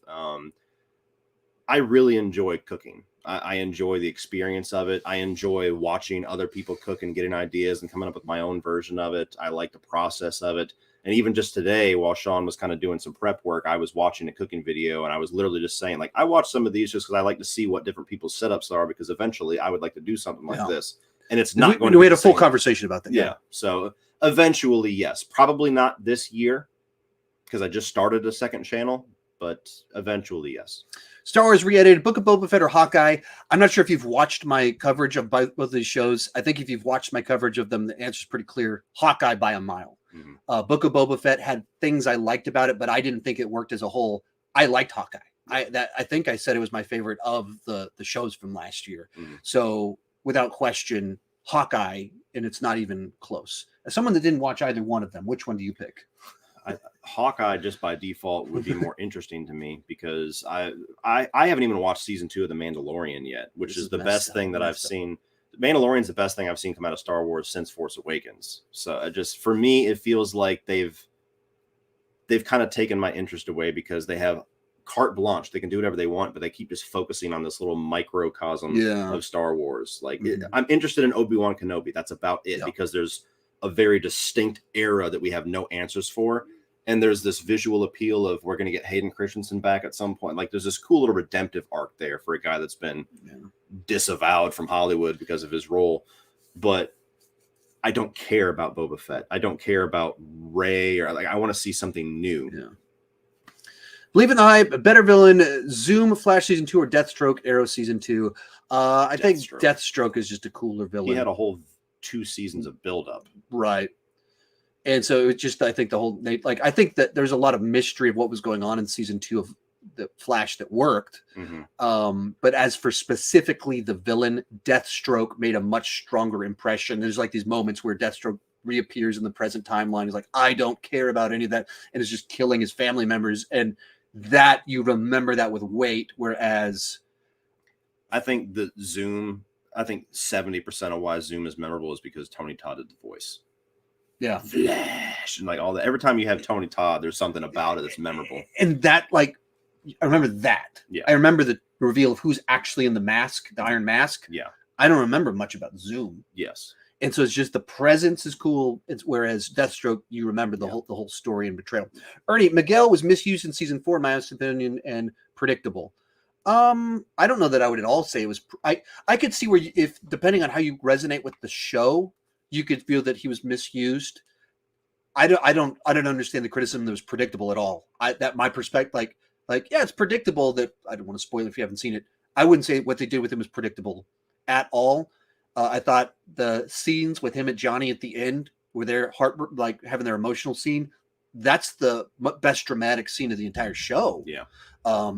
I really enjoy cooking. I enjoy the experience of it. I enjoy watching other people cook and getting ideas and coming up with my own version of it. I like the process of it. And even just today, while Sean was kind of doing some prep work, I was watching a cooking video and I was literally just saying, like, I watch some of these just because I like to see what different people's setups are, because eventually I would like to do something like this. And it's not going to be we had a full same. conversation about that. Yeah. So eventually, yes. Probably not this year because I just started a second channel, but eventually, yes. Star Wars re-edited, Book of Boba Fett or Hawkeye. I'm not sure if you've watched my coverage of both of these shows. I think if you've watched my coverage of them, the answer's pretty clear. Hawkeye by a mile. Book of Boba Fett had things I liked about it, but I didn't think it worked as a whole. I liked Hawkeye. I think I said it was my favorite of the shows from last year. So without question, Hawkeye, and it's not even close. As someone that didn't watch either one of them, which one do you pick? Hawkeye, just by default, would be more interesting to me because I haven't even watched season 2 of The Mandalorian yet, which is the best thing that I've seen. Mandalorian's the best thing I've seen come out of Star Wars since Force Awakens. So just for me, it feels like they've kind of taken my interest away because they have carte blanche. They can do whatever they want, but they keep just focusing on this little microcosm of Star Wars. Like I'm interested in Obi-Wan Kenobi. That's about it because there's a very distinct era that we have no answers for. And there's this visual appeal of we're going to get Hayden Christensen back at some point. Like there's this cool little redemptive arc there for a guy that's been disavowed from Hollywood because of his role. But I don't care about Boba Fett. I don't care about Rey, or like I want to see something new. Yeah. Believe in the hype. A better villain: Zoom, Flash season 2, or Deathstroke, Arrow season 2. I think Deathstroke is just a cooler villain. He had a whole 2 seasons of buildup, right? And so it's just, I think I think that there's a lot of mystery of what was going on in season 2 of the Flash that worked. But as for specifically the villain, Deathstroke made a much stronger impression. There's like these moments where Deathstroke reappears in the present timeline. He's like, I don't care about any of that. And is just killing his family members. And that you remember that with weight. Whereas I think the Zoom, I think 70% of why Zoom is memorable is because Tony Todd did the voice. Yeah. Flash and like all that. Every time you have Tony Todd, there's something about it that's memorable. And that, like, I remember that. Yeah. I remember the reveal of who's actually in the mask, the Iron Mask. Yeah. I don't remember much about Zoom. Yes. And so it's just the presence is cool. It's whereas Deathstroke, you remember the whole story and betrayal. Ernie, Miguel was misused in season 4, in my honest opinion, and predictable. I don't know that I would at all say it was. I could see where if depending on how you resonate with the show, you could feel that he was misused. I don't understand the criticism that was predictable at all. That my perspective, like yeah, it's predictable that I don't want to spoil it if you haven't seen it. I wouldn't say what they did with him was predictable at all. I thought the scenes with him and Johnny at the end, where they're like having their emotional scene, that's the best dramatic scene of the entire show. Yeah.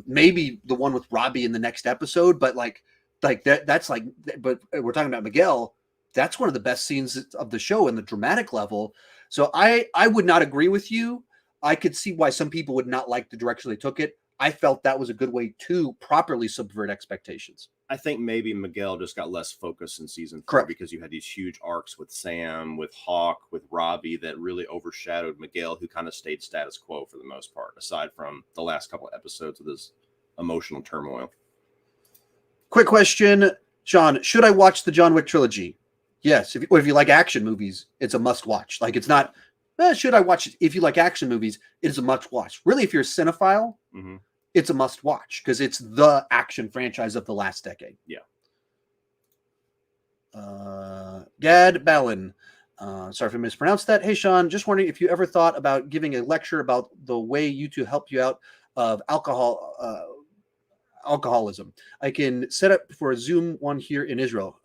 Maybe the one with Robbie in the next episode, but like that's like, but we're talking about Miguel. That's one of the best scenes of the show in the dramatic level. So I would not agree with you. I could see why some people would not like the direction they took it. I felt that was a good way to properly subvert expectations. I think maybe Miguel just got less focus in season 4 because you had these huge arcs with Sam, with Hawk, with Robbie that really overshadowed Miguel, who kind of stayed status quo for the most part, aside from the last couple of episodes of this emotional turmoil. Quick question, Sean, should I watch the John Wick trilogy? Yes. If you like action movies, it's a must watch. Like it's not, should I watch it? If you like action movies, it's a must watch. Really, if you're a cinephile, it's a must watch because it's the action franchise of the last decade. Yeah. Gad Ballin. Sorry if I mispronounced that. Hey, Sean, just wondering if you ever thought about giving a lecture about the way you two helped you out of alcoholism. I can set up for a Zoom one here in Israel.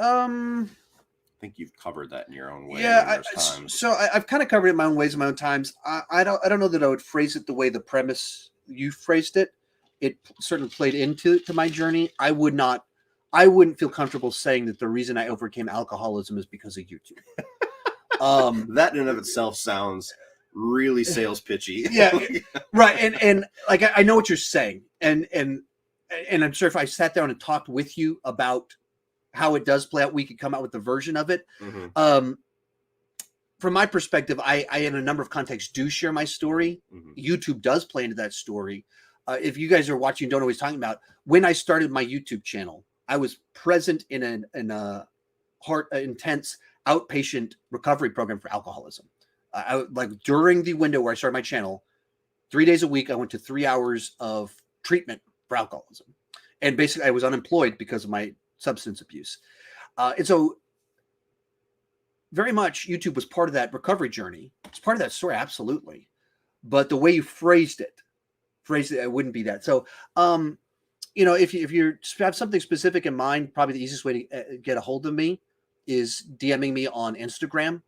I think you've covered that in your own way. Yeah, I've kind of covered it in my own ways, in my own times. I don't know that I would phrase it the way the premise you phrased it. It certainly played into my journey. I wouldn't feel comfortable saying that the reason I overcame alcoholism is because of YouTube. That in and of itself sounds really sales pitchy. Yeah, right. And like I know what you're saying, and and I'm sure if I sat down and talked with you about how it does play out, we could come out with the version of it. From my perspective, I in a number of contexts do share my story. YouTube does play into that story. If you guys are watching, don't know what he's talking about. When I started my YouTube channel, I was present in a intense outpatient recovery program for alcoholism. Like during the window where I started my channel, 3 days a week, I went to 3 hours of treatment for alcoholism. And basically I was unemployed because of my substance abuse. And so very much YouTube was part of that recovery journey. It's part of that story. Absolutely. But the way you phrased it, it wouldn't be that. So, if you have something specific in mind, probably the easiest way to get a hold of me is DMing me on Instagram.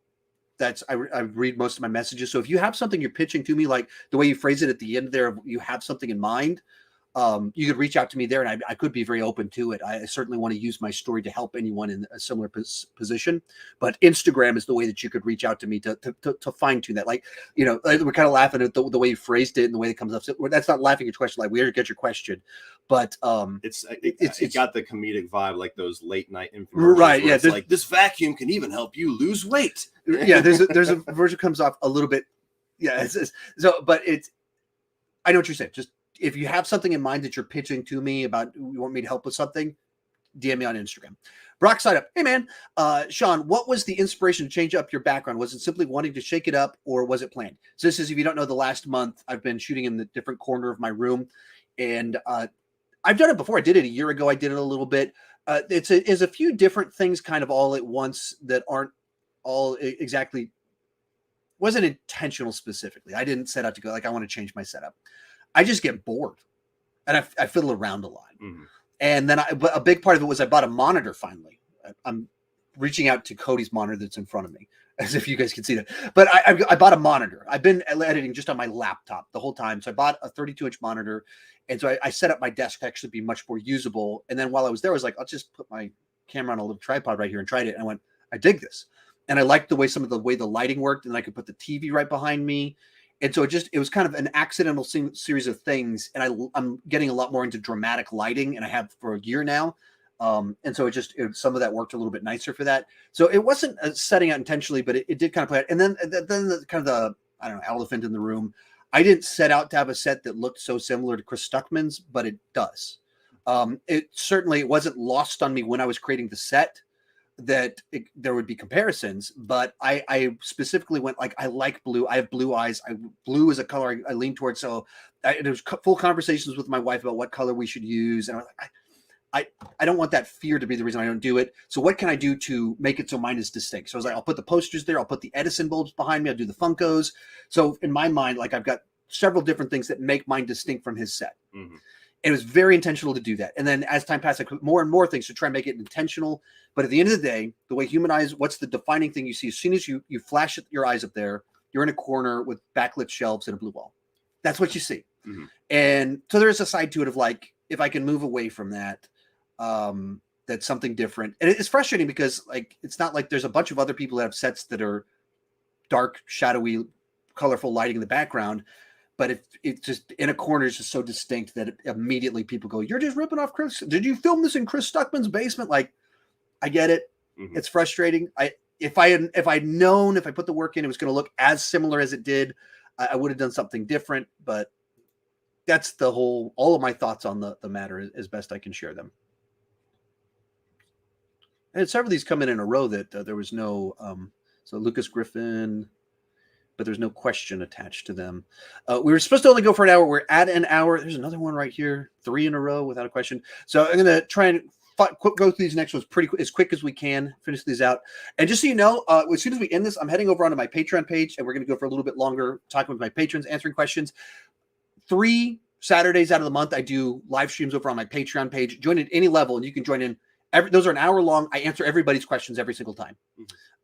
I read most of my messages. So if you have something you're pitching to me, like the way you phrase it at the end there, you have something in mind, you could reach out to me there, and I could be very open to it. I certainly want to use my story to help anyone in a similar position. But Instagram is the way that you could reach out to me to fine tune that. Like, we're kind of laughing at the way you phrased it and the way it comes up. So that's not laughing at your question. Like, we already get your question, but it's got the comedic vibe, like those late night infomercials. Right? Yeah. It's like, this vacuum can even help you lose weight. Yeah. There's a version comes off a little bit. Yeah. But I know what you're saying. Just, if you have something in mind that you're pitching to me about, you want me to help with something, DM me on Instagram. Brock Side Up. Hey, man. Sean, what was the inspiration to change up your background? Was it simply wanting to shake it up, or was it planned? So this is, if you don't know, the last month I've been shooting in the different corner of my room. And I've done it before. I did it a year ago. I did it a little bit. It's a few different things kind of all at once that aren't all exactly, wasn't intentional specifically. I didn't set out to go, like, I want to change my setup. I just get bored, and I fiddle around a lot. And then a big part of it was I bought a monitor finally. I'm reaching out to Cody's monitor that's in front of me, as if you guys can see that. But I bought a monitor. I've been editing just on my laptop the whole time. So I bought a 32-inch monitor. And so I set up my desk to actually be much more usable. And then while I was there, I was like, I'll just put my camera on a little tripod right here and tried it. And I went, I dig this. And I liked the way the lighting worked. And I could put the TV right behind me. And so it was kind of an accidental series of things. And I'm getting a lot more into dramatic lighting, and I have for a year now. And so some of that worked a little bit nicer for that. So it wasn't setting out intentionally, but it did kind of play out. And then the kind of the, I don't know, elephant in the room. I didn't set out to have a set that looked so similar to Chris Stuckman's, but it does. It wasn't lost on me when I was creating the set that there would be comparisons, but I specifically went, like, I like blue. I have blue eyes. Blue is a color I lean towards. So there was full conversations with my wife about what color we should use. And I was like, I don't want that fear to be the reason I don't do it. So what can I do to make it so mine is distinct? So I was like, I'll put the posters there. I'll put the Edison bulbs behind me. I'll do the Funkos. So in my mind, like, I've got several different things that make mine distinct from his set. It was very intentional to do that. And then as time passed, I put more and more things to try and make it intentional. But at the end of the day, the way human eyes, what's the defining thing you see? As soon as you flash your eyes up there, you're in a corner with backlit shelves and a blue wall. That's what you see. And so there's a side to it of, like, if I can move away from that, that's something different. And it's frustrating because, like, it's not like there's a bunch of other people that have sets that are dark, shadowy, colorful lighting in the background. But if it's just in a corner, it's just so distinct that immediately people go, "You're just ripping off Chris. Did you film this in Chris Stuckman's basement?" Like, I get it. It's frustrating. If I'd known, if I put the work in, it was going to look as similar as it did, I would have done something different. But that's all of my thoughts on the matter as best I can share them. And several of these come in a row that there was no, so Lucas Griffin, but there's no question attached to them. We were supposed to only go for an hour. We're at an hour. There's another one right here, 3 in a row without a question. So I'm going to try and go through these next ones as quick as we can, finish these out. And just so you know, as soon as we end this, I'm heading over onto my Patreon page, and we're going to go for a little bit longer, talking with my patrons, answering questions. 3 Saturdays out of the month, I do live streams over on my Patreon page. Join at any level, and you can join in. Those are an hour long. I answer everybody's questions every single time.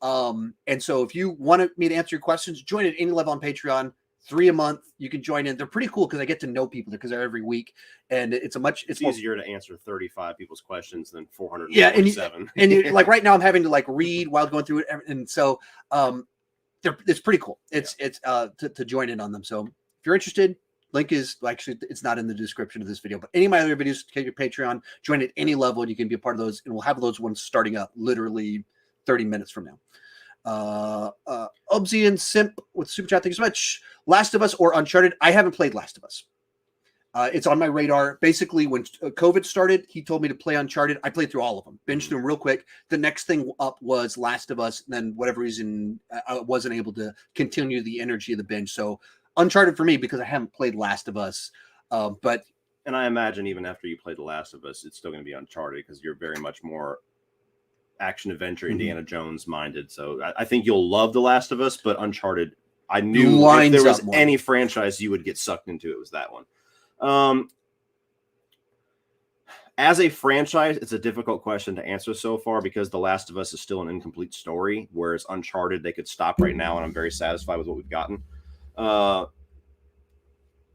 And so if you want me to answer your questions, join at any level on Patreon. 3 a month. You can join in. They're pretty cool because I get to know people because they're every week, and it's easier to answer 35 people's questions than 447. Yeah, and like right now, I'm having to like read while going through it, and so it's pretty cool. It's to join in on them. So if you're interested, Link is actually, it's not in the description of this video, but any of my other videos, take your Patreon, join at any level, and you can be a part of those. And we'll have those ones starting up literally 30 minutes from now. Obsidian Simp with Super Chat, thank you so much. Last of Us or Uncharted? I haven't played Last of Us. It's on my radar. Basically, when COVID started, he told me to play Uncharted. I played through all of them, binged through them real quick. The next thing up was Last of Us. And then, whatever reason, I wasn't able to continue the energy of the binge. So, Uncharted for me because I haven't played Last of Us. And I imagine even after you play The Last of Us, it's still going to be Uncharted because you're very much more action adventure, Indiana Jones minded. So, I think you'll love The Last of Us, but Uncharted, I knew if there was any franchise you would get sucked into, it was that one. As a franchise, it's a difficult question to answer so far because The Last of Us is still an incomplete story, whereas Uncharted, they could stop right now, and I'm very satisfied with what we've gotten. And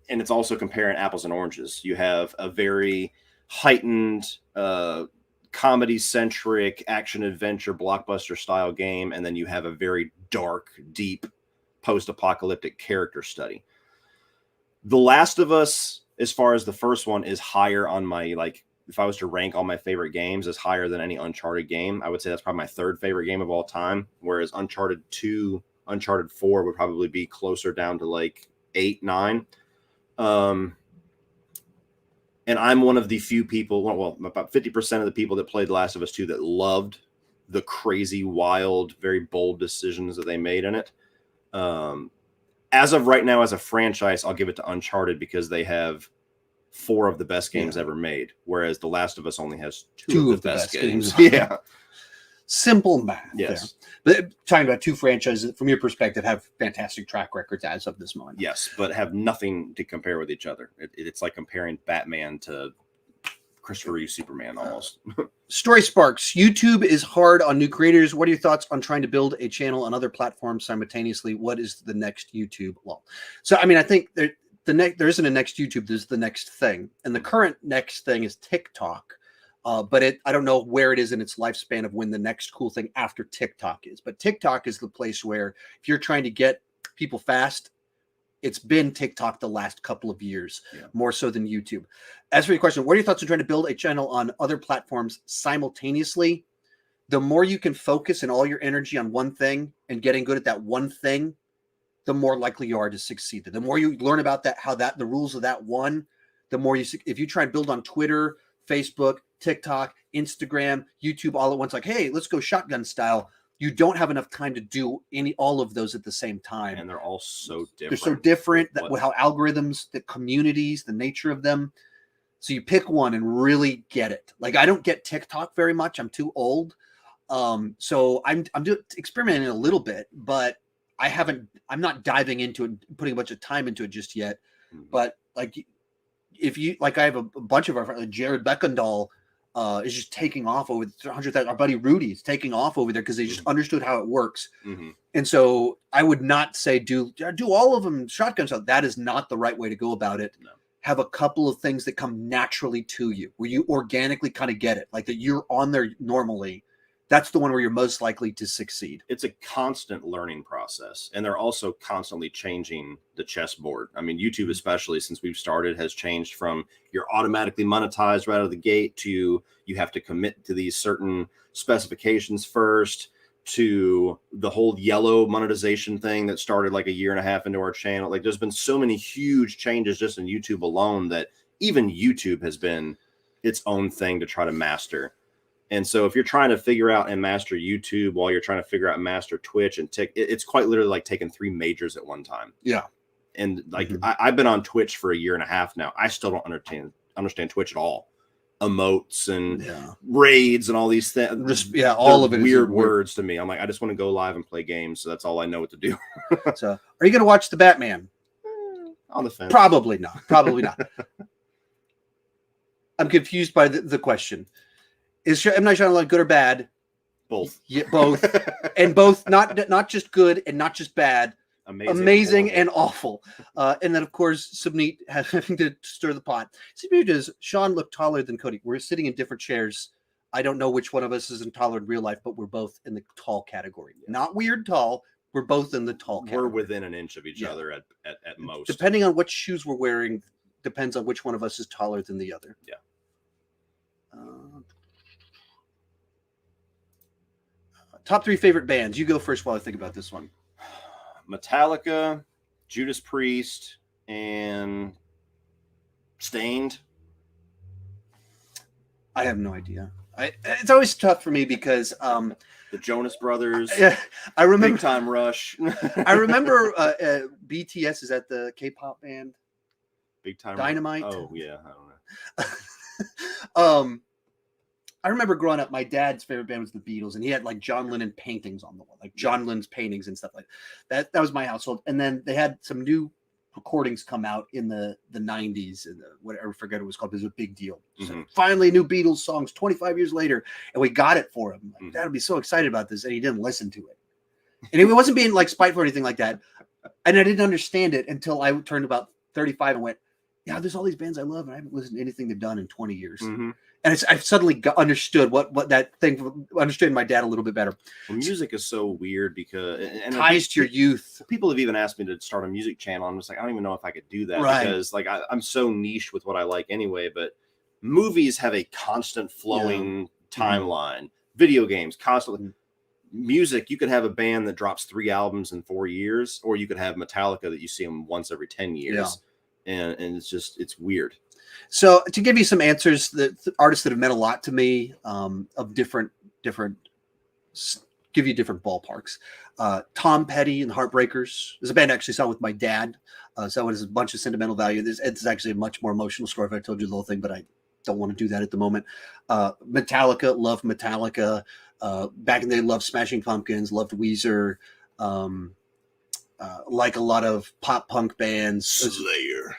it's also comparing apples and oranges. You have a very heightened, comedy-centric, action-adventure, blockbuster-style game, and then you have a very dark, deep, post-apocalyptic character study. The Last of Us, as far as the first one, is higher on my, like, if I was to rank all my favorite games, is higher than any Uncharted game. I would say that's probably my third favorite game of all time, whereas Uncharted 2, Uncharted 4 would probably be closer down to like 8, 9. And I'm one of the few people, well, about 50% of the people that played The Last of Us 2 that loved the crazy, wild, very bold decisions that they made in it. As of right now, as a franchise, I'll give it to Uncharted because they have 4 of the best games ever made, whereas The Last of Us only has 2 of the best games. Yeah. Simple math. Yes. There. But talking about 2 franchises, from your perspective, have fantastic track records as of this moment. Yes, but have nothing to compare with each other. It's like comparing Batman to Christopher Reeve Superman almost. Story Sparks. YouTube is hard on new creators. What are your thoughts on trying to build a channel on other platforms simultaneously? What is the next YouTube? Well, so I mean, I think there isn't a next YouTube. There's the next thing, and the current next thing is TikTok. But I don't know where it is in its lifespan of when the next cool thing after TikTok is. But TikTok is the place where if you're trying to get people fast, it's been TikTok the last couple of years, more so than YouTube. As for your question, what are your thoughts on trying to build a channel on other platforms simultaneously? The more you can focus and all your energy on one thing and getting good at that one thing, the more likely you are to succeed. The more you learn about that, the rules of that one, the more if you try and build on Twitter, Facebook, TikTok, Instagram, YouTube all at once, like, hey, let's go shotgun style. You don't have enough time to do all of those at the same time. And they're all so different. They're so different that how algorithms, the communities, the nature of them. So you pick one and really get it. Like, I don't get TikTok very much. I'm too old. So I'm experimenting a little bit, but I'm not diving into it, putting a bunch of time into it just yet. But like, if you, like, I have a bunch of our friends, like Jared Beckendahl, is just taking off over 100,000. Our buddy Rudy is taking off over there because they just understood how it works. And so I would not say do all of them shotgun stuff. That is not the right way to go about it. No. Have a couple of things that come naturally to you, where you organically kind of get it, like that you're on there normally. That's the one where you're most likely to succeed. It's a constant learning process. And they're also constantly changing the chessboard. I mean, YouTube, especially since we've started, has changed from you're automatically monetized right out of the gate to you have to commit to these certain specifications first, to the whole yellow monetization thing that started like a year and a half into our channel. Like, there's been so many huge changes just in YouTube alone that even YouTube has been its own thing to try to master. And so if you're trying to figure out and master YouTube while you're trying to figure out and master Twitch and it's quite literally like taking 3 majors at one time. Yeah. And like, I've been on Twitch for a year and a half now. I still don't understand Twitch at all. Emotes and raids and all these things. Just, all of it weird words to me. I'm like, I just want to go live and play games. So that's all I know what to do. So are you going to watch the Batman? On the fence. Probably not. Probably not. I'm confused by the question. Is M. Night Shyamalan good or bad? Both. Yeah, both. And both not just good and not just bad. Amazing and awful. And then, of course, Subneet having to stir the pot. Subneet, does Sean look taller than Cody? We're sitting in different chairs. I don't know which one of us is taller in real life, but we're both in the tall category. Not weird tall, We're both in the tall category. We're within an inch of each other at most. Depending on what shoes we're wearing, depends on which one of us is taller than the other. Yeah. Top 3 favorite bands. You go first while I think about this one. Metallica, Judas Priest, and Stained. I have no idea. It's always tough for me because the Jonas Brothers. I remember Big Time Rush. I remember BTS is that the K-pop band. Big Time Dynamite. Oh yeah, I don't know. I remember growing up, my dad's favorite band was the Beatles, and he had like John Lennon paintings on the wall, like John Lennon's paintings and stuff like that. That was my household. And then they had some new recordings come out in the 90s, and whatever, I forget what it was called. It was a big deal. So finally, new Beatles songs 25 years later, and we got it for him. Like, Dad would be so excited about this, and he didn't listen to it. And it wasn't being like spiteful or anything like that. And I didn't understand it until I turned about 35 and went, yeah, there's all these bands I love, and I haven't listened to anything they've done in 20 years. And I've suddenly understood what that thing, understood my dad a little bit better. Well, music is so weird because it ties to your youth. People have even asked me to start a music channel. I'm just like, I don't even know if I could do that because like I'm so niche with what I like anyway. But movies have a constant flowing timeline. Video games constantly. Music, you could have a band that drops 3 albums in 4 years, or you could have Metallica that you see them once every 10 years. And it's weird. So to give you some answers, the artists that have meant a lot to me, of different, give you different ballparks. Tom Petty and the Heartbreakers is a band I actually saw with my dad. So it has a bunch of sentimental value. It's actually a much more emotional story if I told you the whole thing, but I don't want to do that at the moment. Metallica, love Metallica. Back in the day, loved Smashing Pumpkins, loved Weezer. Like a lot of pop punk bands. Slayer.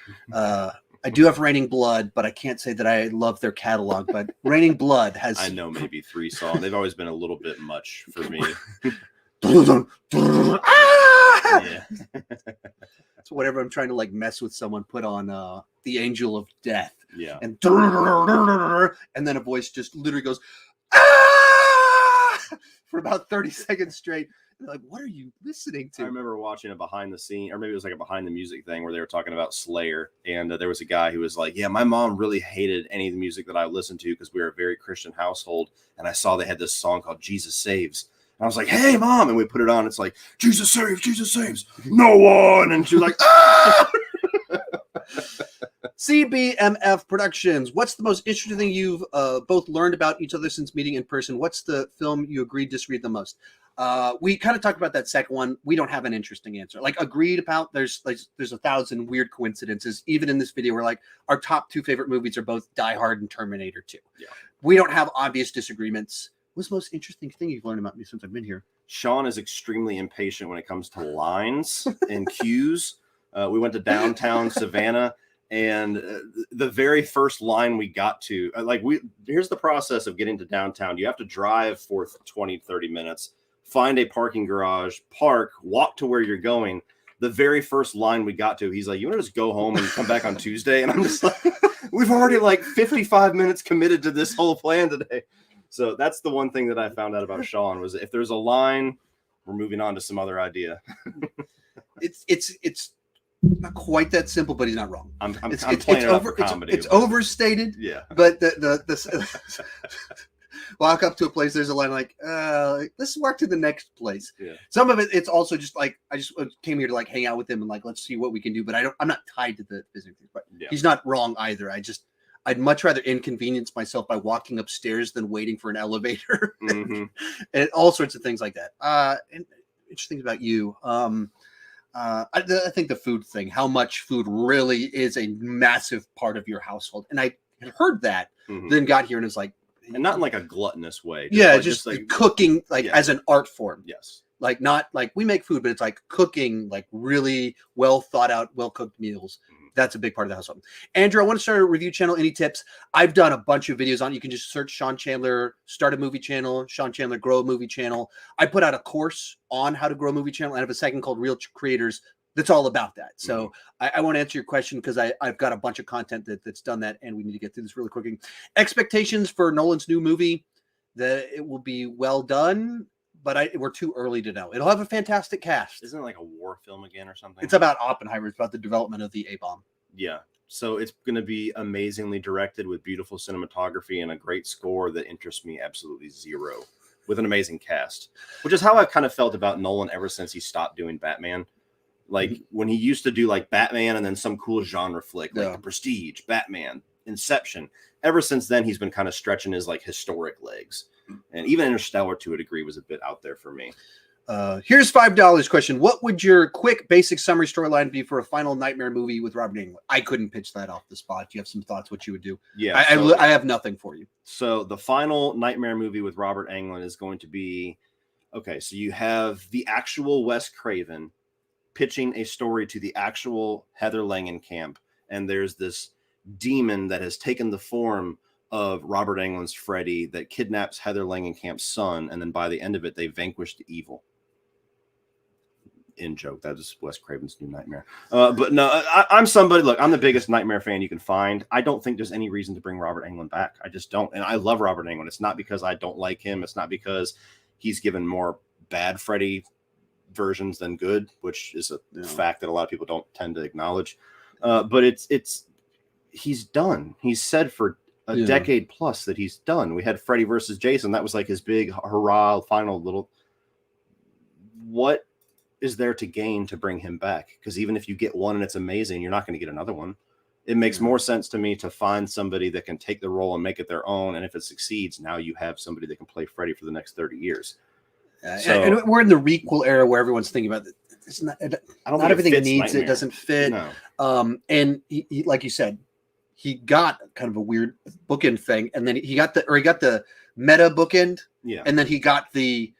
I do have Raining Blood, but I can't say that I love their catalog. But Raining Blood has... I know maybe 3 songs. They've always been a little bit much for me. So whenever I'm trying to like mess with someone, put on The Angel of Death. Yeah. And then a voice just literally goes, ah! For about 30 seconds straight. Like, what are you listening to? I remember watching a behind the scene, or maybe it was like a behind the music thing where they were talking about Slayer. And there was a guy who was like, yeah, my mom really hated any of the music that I listened to because we were a very Christian household. And I saw they had this song called Jesus Saves. And I was like, hey, Mom. And we put it on. It's like, Jesus saves no one. And she was like, ah! CBMF Productions. What's the most interesting thing you've both learned about each other since meeting in person? What's the film you agreed disagreed the most? We kind of talked about that second one. We don't have an interesting answer. Like agreed about, there's 1,000 weird coincidences. Even in this video, we're like, our top 2 favorite movies are both Die Hard and Terminator 2. Yeah. We We don't have obvious disagreements. What's the most interesting thing you've learned about me since I've been here? Sean is extremely impatient when it comes to lines and cues. We went to downtown Savannah, and the very first line we got to, here's the process of getting to downtown. You have to drive for 20, 30 minutes, find a parking garage, park, walk to where you're going. The very first line we got to, he's like, you want to just go home and come back on Tuesday? And I'm just like, we've already 55 minutes committed to this whole plan today. So that's the one thing that I found out about Sean was if there's a line, we're moving on to some other idea. It's not quite that simple, but he's not wrong. I'm playing it up for comedy. It's overstated. Yeah. But the walk up to a place, there's a line like, let's walk to the next place. Yeah. Some of it, it's also just like, I just came here to like hang out with him and like, let's see what we can do. But I'm not tied to the visiting thing. But he's not wrong either. I'd much rather inconvenience myself by walking upstairs than waiting for an elevator. And all sorts of things like that. And interesting about you. I think the food thing, how much food really is a massive part of your household. And I had heard that, then got here and was like, and not in like a gluttonous way. Just like cooking as an art form. Yes. Like not like we make food, but it's like cooking, like really well thought out, well cooked meals. That's a big part of the household. Andrew, I want to start a review channel. Any tips? I've done a bunch of videos on it. You can just search Sean Chandler, start a movie channel, Sean Chandler, grow a movie channel. I put out a course on how to grow a movie channel. I have a second called Real Creators that's all about that. So I won't answer your question because I've got a bunch of content that's done that, and we need to get through this really quickly. Expectations for Nolan's new movie, that it will be well done, but we're too early to know. It'll have a fantastic cast. Isn't it like a war film again or something? It's about Oppenheimer. It's about the development of the A-bomb. Yeah. So it's going to be amazingly directed with beautiful cinematography and a great score that interests me absolutely zero, with an amazing cast, which is how I've kind of felt about Nolan ever since he stopped doing Batman. Like when he used to do like Batman and then some cool genre flick, like The Prestige, Batman, Inception. Ever since then, he's been kind of stretching his like historic legs. And even Interstellar, to a degree, was a bit out there for me. Here's $5 question. What would your quick, basic summary storyline be for a final Nightmare movie with Robert Englund? I couldn't pitch that off the spot. Do you have some thoughts what you would do? Yeah. I have nothing for you. So the final Nightmare movie with Robert Englund is going to be, okay, so you have the actual Wes Craven pitching a story to the actual Heather Langenkamp, and there's this demon that has taken the form of Robert Englund's Freddy that kidnaps Heather Langenkamp's son, and then by the end of it, they vanquish the evil. In joke, that is Wes Craven's new Nightmare. But no, I'm somebody, look, I'm the biggest Nightmare fan you can find. I don't think there's any reason to bring Robert Englund back. I just don't. And I love Robert Englund. It's not because I don't like him. It's not because he's given more bad Freddy versions than good, which is a fact that a lot of people don't tend to acknowledge. But he's done. He's said for a decade plus that he's done. We had Freddy versus Jason. That was like his big hurrah, final little. What is there to gain to bring him back? Because even if you get one and it's amazing, you're not going to get another one. It makes more sense to me to find somebody that can take the role and make it their own. And if it succeeds, now you have somebody that can play Freddy for the next 30 years. And we're in the requel era where everyone's thinking about it. It's not everything needs Nightmare. It doesn't fit. No. And he, like you said, he got kind of a weird bookend thing, and then he got the meta bookend, and then he got the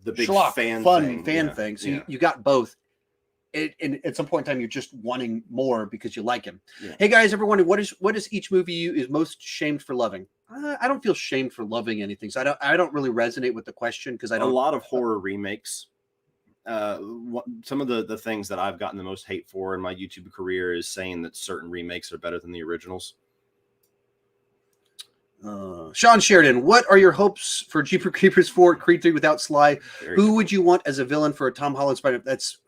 big fan thing. So you got both. And at some point in time, you're just wanting more because you like him. Yeah. Hey guys, ever wondered what is each movie you is most shamed for loving? I don't feel shamed for loving anything, so I don't really resonate with the question because I don't. A lot of horror remakes. Some of the things that I've gotten the most hate for in my YouTube career is saying that certain remakes are better than the originals. Sean Sheridan, what are your hopes for Jeepers Creepers 4, Creed 3 without Sly? Who would you want as a villain for a Tom Holland Spider? That's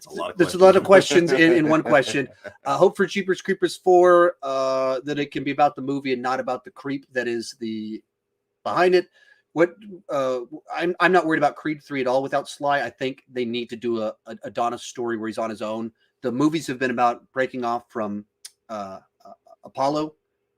a lot of questions in one question. Hope for Jeepers Creepers 4 that it can be about the movie and not about the creep that is the behind it. I'm not worried about Creed 3 at all without Sly. I think they need to do a Adonis story where he's on his own. The movies have been about breaking off from Apollo.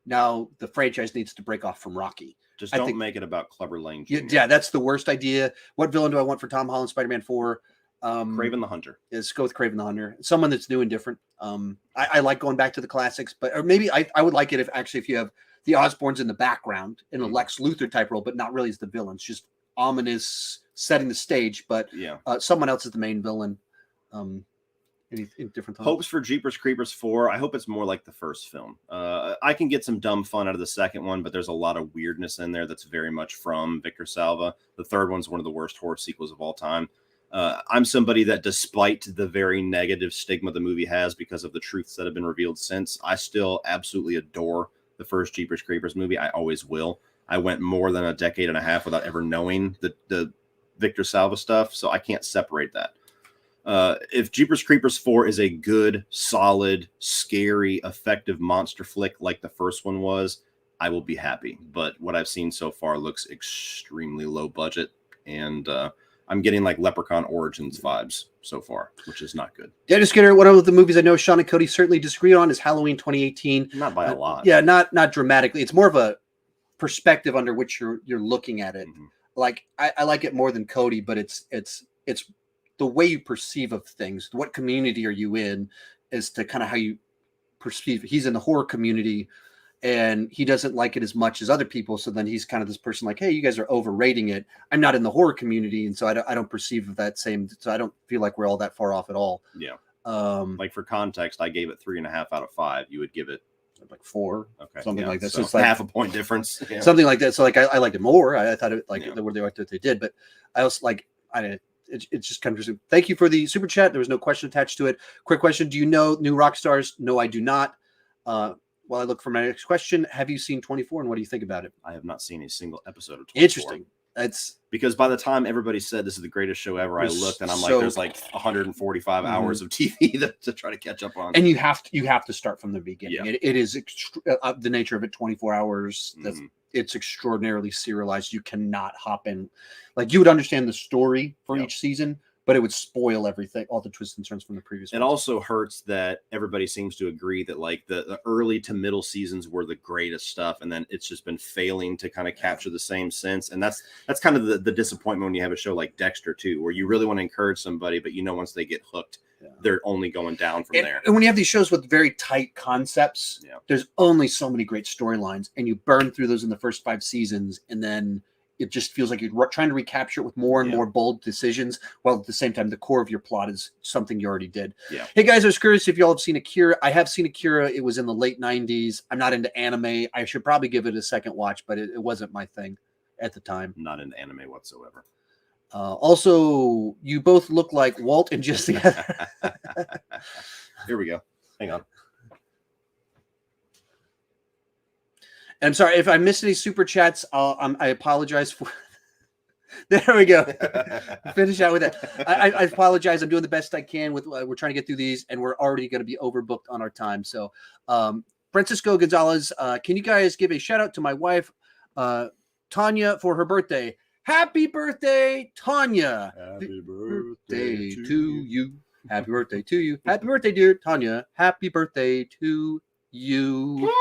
Now the franchise needs to break off from Rocky. Just don't make it about Clubber Lang Jr. Yeah, that's the worst idea. What villain do I want for Tom Holland Spider-Man 4? Kraven the Hunter. Let's go with Kraven the Hunter. Someone that's new and different. I like going back to the classics, or maybe I would like it if you have the Osborns in the background in a Lex Luthor type role, but not really as the villains, just ominous setting the stage. But someone else is the main villain. In different times. Hopes for Jeepers Creepers 4. I hope it's more like the first film. I can get some dumb fun out of the second one, but there's a lot of weirdness in there that's very much from Victor Salva. The third one's one of the worst horror sequels of all time. I'm somebody that, despite the very negative stigma the movie has because of the truths that have been revealed since, I still absolutely adore the first Jeepers Creepers movie. I always will. I went more than a decade and a half without ever knowing the Victor Salva stuff, so I can't separate that. If Jeepers Creepers 4 is a good, solid, scary, effective monster flick like the first one was, I will be happy. But what I've seen so far looks extremely low budget, and I'm getting like Leprechaun Origins vibes so far, which is not good. Dennis Skinner, one of the movies I know Sean and Cody certainly disagree on is Halloween 2018. Not by a lot. Yeah, not dramatically. It's more of a perspective under which you're looking at it. Mm-hmm. Like I like it more than Cody, but it's the way you perceive of things. What community are you in as to kind of how you perceive. He's in the horror community and he doesn't like it as much as other people. So then he's kind of this person like, hey, you guys are overrating it. I'm not in the horror community. And so I don't perceive that same. So I don't feel like we're all that far off at all. Yeah. Like for context, I gave it 3.5 out of 5. You would give it like 4, okay, something like that. So it's like half a point difference, something like that. So like I liked it more. I thought it like the word they did, but I also like it's just kind of interesting. Thank you for the super chat. There was no question attached to it. Quick question: do you know new rock stars? No, I do not. While I look for my next question, have you seen 24 and what do you think about it? I have not seen a single episode of 24. Interesting. It's because by the time everybody said this is the greatest show ever, I looked and I'm like, there's like 145 hours of TV to try to catch up on. And you have to start from the beginning. Yeah. It is the nature of it. 24 hours. It's extraordinarily serialized. You cannot hop in. Like, you would understand the story for each season, but it would spoil everything, all the twists and turns from the previous It ones. also hurts that everybody seems to agree that like the early to middle seasons were the greatest stuff, and then it's just been failing to kind of capture the same sense. And that's kind of the disappointment when you have a show like Dexter too, where you really want to encourage somebody, but once they get hooked, they're only going down from there. And when you have these shows with very tight concepts, there's only so many great storylines, and you burn through those in the first 5 seasons, and then it just feels like you're trying to recapture it with more and more bold decisions, while at the same time the core of your plot is something you already did. Hey guys, I was curious if y'all have seen Akira. I have seen Akira. It was in the late 90s. I'm not into anime. I should probably give it a second watch, but it wasn't my thing at the time. Not into anime whatsoever. Also, you both look like Walt and Just Together. Here we go. Hang on. And I'm sorry if I missed any super chats. I apologize for. There we go. Finish out with it. I apologize. I'm doing the best I can with. We're trying to get through these, and we're already going to be overbooked on our time. So, Francisco Gonzalez, can you guys give a shout out to my wife, Tanya, for her birthday? Happy birthday, Tanya! Happy birthday to you. Happy birthday to you. Happy birthday, dear Tanya. Happy birthday to you.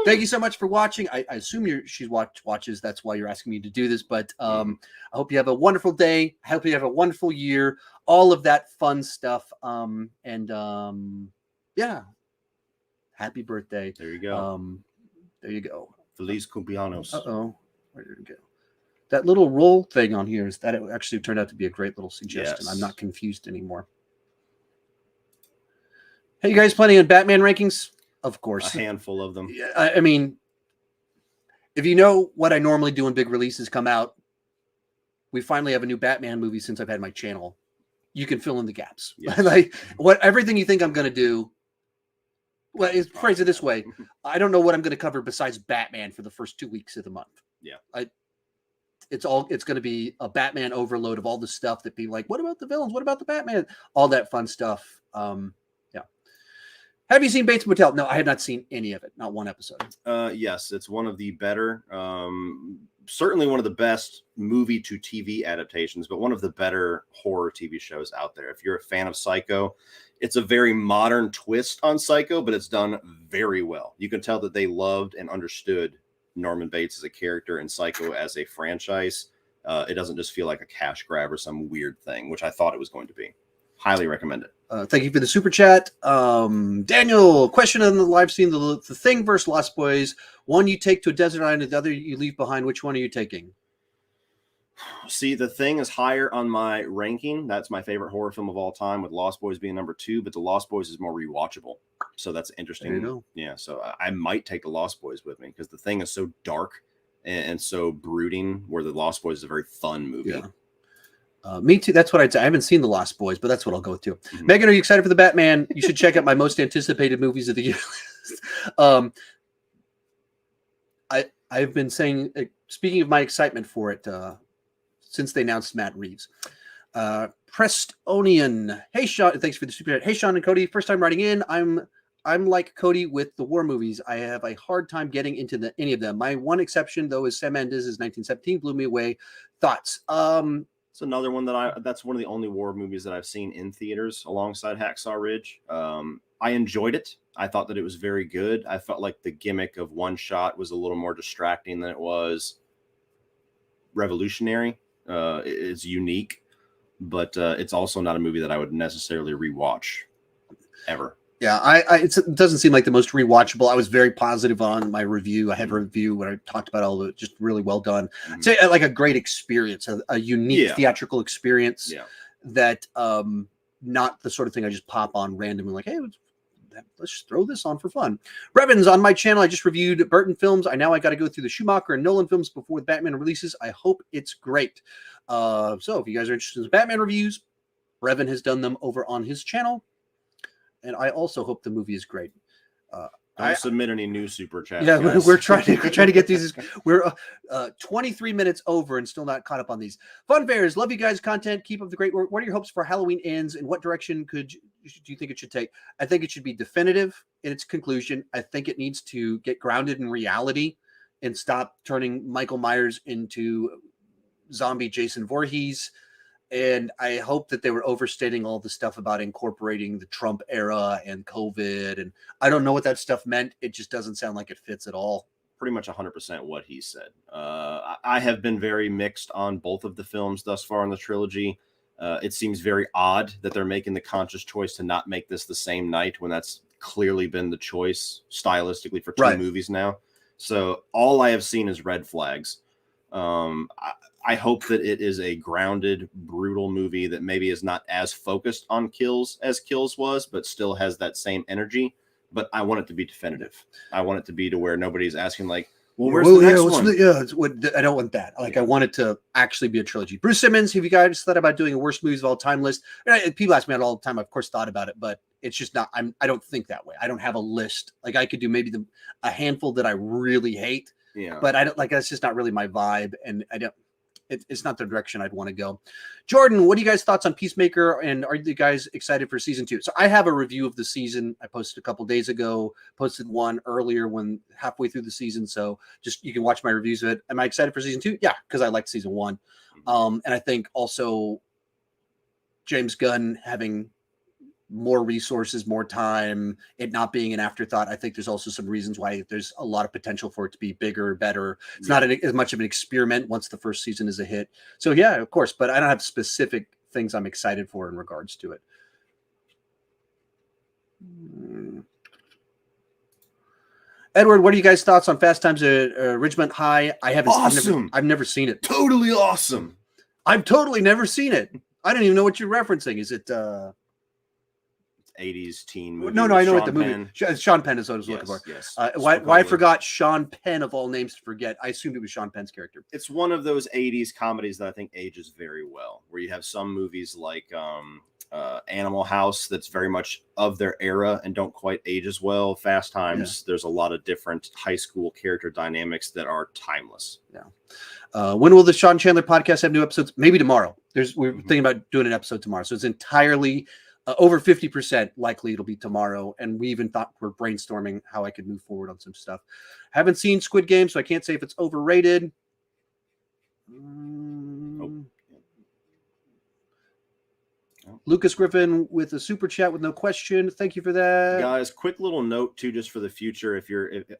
Thank you so much for watching. I assume she watches. That's why you're asking me to do this. But I hope you have a wonderful day. I hope you have a wonderful year. All of that fun stuff. Yeah. Happy birthday. There you go. There you go. Feliz cumpleaños. Where did it go? That little roll thing on here is that it actually turned out to be a great little suggestion. Yes. I'm not confused anymore. Hey, you guys planning on Batman rankings? Of course. A handful of them. Yeah, I mean, if you know what I normally do when big releases come out, we finally have a new Batman movie since I've had my channel. You can fill in the gaps. Yes. Like everything you think I'm going to do. Well, phrase it this way. I don't know what I'm going to cover besides Batman for the first 2 weeks of the month. Yeah. It's going to be a Batman overload of all the stuff that people like, what about the villains? What about the Batman? All that fun stuff. Yeah. Have you seen Bates Motel? No, I have not seen any of it. Not one episode. Yes, it's one of the better, certainly one of the best movie to TV adaptations, but one of the better horror TV shows out there. If you're a fan of Psycho, it's a very modern twist on Psycho, but it's done very well. You can tell that they loved and understood Norman Bates as a character and Psycho as a franchise. It doesn't just feel like a cash grab or some weird thing, which I thought it was going to be. Highly recommend it. Thank you for the super chat. Daniel, question on the live stream: the Thing versus Lost Boys. One you take to a desert island, the other you leave behind. Which one are you taking? See, The Thing is higher on my ranking. That's my favorite horror film of all time, with Lost Boys being number 2, but The Lost Boys is more rewatchable. So that's interesting. There you go. Yeah, so I might take The Lost Boys with me because The Thing is so dark and so brooding, where The Lost Boys is a very fun movie. Yeah. Me too. That's what I'd say. I haven't seen The Lost Boys, but that's what I'll go with too. Megan, are you excited for the Batman? You should check out my most anticipated movies of the year list. I've been saying, speaking of my excitement for it, since they announced Matt Reeves. Prestonian. Hey, Sean. Thanks for the super chat. Hey, Sean and Cody. First time writing in. I'm like Cody with the war movies. I have a hard time getting into any of them. My one exception, though, is Sam Mendes' 1917 blew me away. Thoughts? It's another one that's one of the only war movies that I've seen in theaters alongside Hacksaw Ridge. I enjoyed it. I thought that it was very good. I felt like the gimmick of one shot was a little more distracting than it was revolutionary. It's unique, but it's also not a movie that I would necessarily rewatch ever. Yeah, it doesn't seem like the most rewatchable. I was very positive on my review. I had a review where I talked about all of it, just really well done. Say like a great experience, a unique theatrical experience that not the sort of thing I just pop on randomly like, hey, let's throw this on for fun. Brevins, on my channel, I just reviewed Burton films. I got to go through the Schumacher and Nolan films before the Batman releases. I hope it's great. So if you guys are interested in Batman reviews, Brevin has done them over on his channel. And I also hope the movie is great. Don't submit any new super chats. Yeah, guys. we're trying to get these. We're 23 minutes over and still not caught up on these. Fun fairs. Love you guys' content. Keep up the great work. What are your hopes for Halloween Ends, and what direction do you think it should take? I think it should be definitive in its conclusion. I think it needs to get grounded in reality and stop turning Michael Myers into zombie Jason Voorhees. And I hope that they were overstating all the stuff about incorporating the Trump era and COVID. And I don't know what that stuff meant. It just doesn't sound like it fits at all. Pretty much 100% what he said. I have been very mixed on both of the films thus far in the trilogy. It seems very odd that they're making the conscious choice to not make this the same night when that's clearly been the choice stylistically for two movies now. So all I have seen is red flags. I hope that it is a grounded, brutal movie that maybe is not as focused on kills as Kills was, but still has that same energy. But I want it to be definitive. I want it to be to where nobody's asking like, well, where's the next one? I don't want that. Like, I want it to actually be a trilogy. Bruce Simmons, have you guys thought about doing a worst movies of all time list? People ask me that all the time. I've, of course, thought about it, but it's just not. I don't think that way. I don't have a list. Like, I could do maybe a handful that I really hate. Yeah. But I don't like. That's just not really my vibe, and I don't. It's not the direction I'd want to go. Jordan, what are you guys' thoughts on Peacemaker? And are you guys excited for season 2? So I have a review of the season. I posted a couple days ago, posted one earlier when halfway through the season. So just, you can watch my reviews of it. Am I excited for season 2? Yeah, because I liked season 1. And I think also James Gunn having more resources, more time, it not being an afterthought. I think there's also some reasons why there's a lot of potential for it to be bigger, better. It's not as much of an experiment once the first season is a hit. So yeah, of course, but I don't have specific things I'm excited for in regards to it. Edward, what are you guys' thoughts on Fast Times at Ridgemont High? I haven't. Awesome. I've never seen it. Totally awesome. I've totally never seen it. I don't even know what you're referencing. Is it 80s teen movie? No, I know Sean what the Penn. movie. Sean Penn is what I was looking for. Yes. Why I forgot Sean Penn of all names to forget. I assumed it was Sean Penn's character. It's one of those 80s comedies that I think ages very well, where you have some movies like Animal House that's very much of their era and don't quite age as well. Fast Times, there's a lot of different high school character dynamics that are timeless. Yeah. When will the Sean Chandler podcast have new episodes? Maybe tomorrow. We're thinking about doing an episode tomorrow. So it's entirely over 50% likely it'll be tomorrow. And we even thought we're brainstorming how I could move forward on some stuff. Haven't seen Squid Game, so I can't say if it's overrated. Lucas Griffin with a super chat with no question. Thank you for that. Guys, quick little note too, just for the future.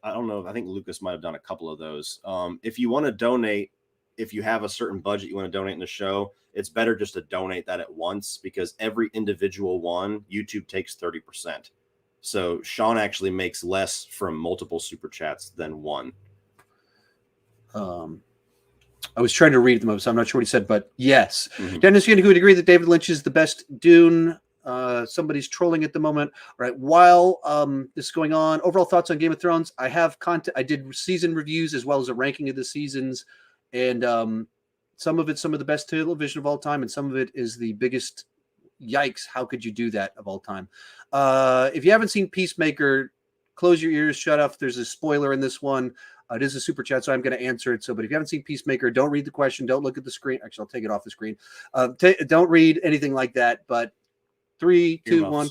I don't know, I think Lucas might have done a couple of those. If you want to donate, if you have a certain budget you want to donate in the show, it's better just to donate that at once, because every individual one, YouTube takes 30%. So Sean actually makes less from multiple super chats than one. I was trying to read them up, so I'm not sure what he said, but yes. Dennis, who would agree that David Lynch is the best Dune? Somebody's trolling at the moment. All right. While this is going on, overall thoughts on Game of Thrones. I have content. I did season reviews as well as a ranking of the seasons, and some of it's some of the best television of all time, and some of it is the biggest yikes. How could you do that of all time? If you haven't seen Peacemaker, close your ears, shut up. There's a spoiler in this one. It is a super chat, so I'm going to answer it. But if you haven't seen Peacemaker, don't read the question. Don't look at the screen. Actually, I'll take it off the screen. Don't read anything like that. But 3, 2, 1.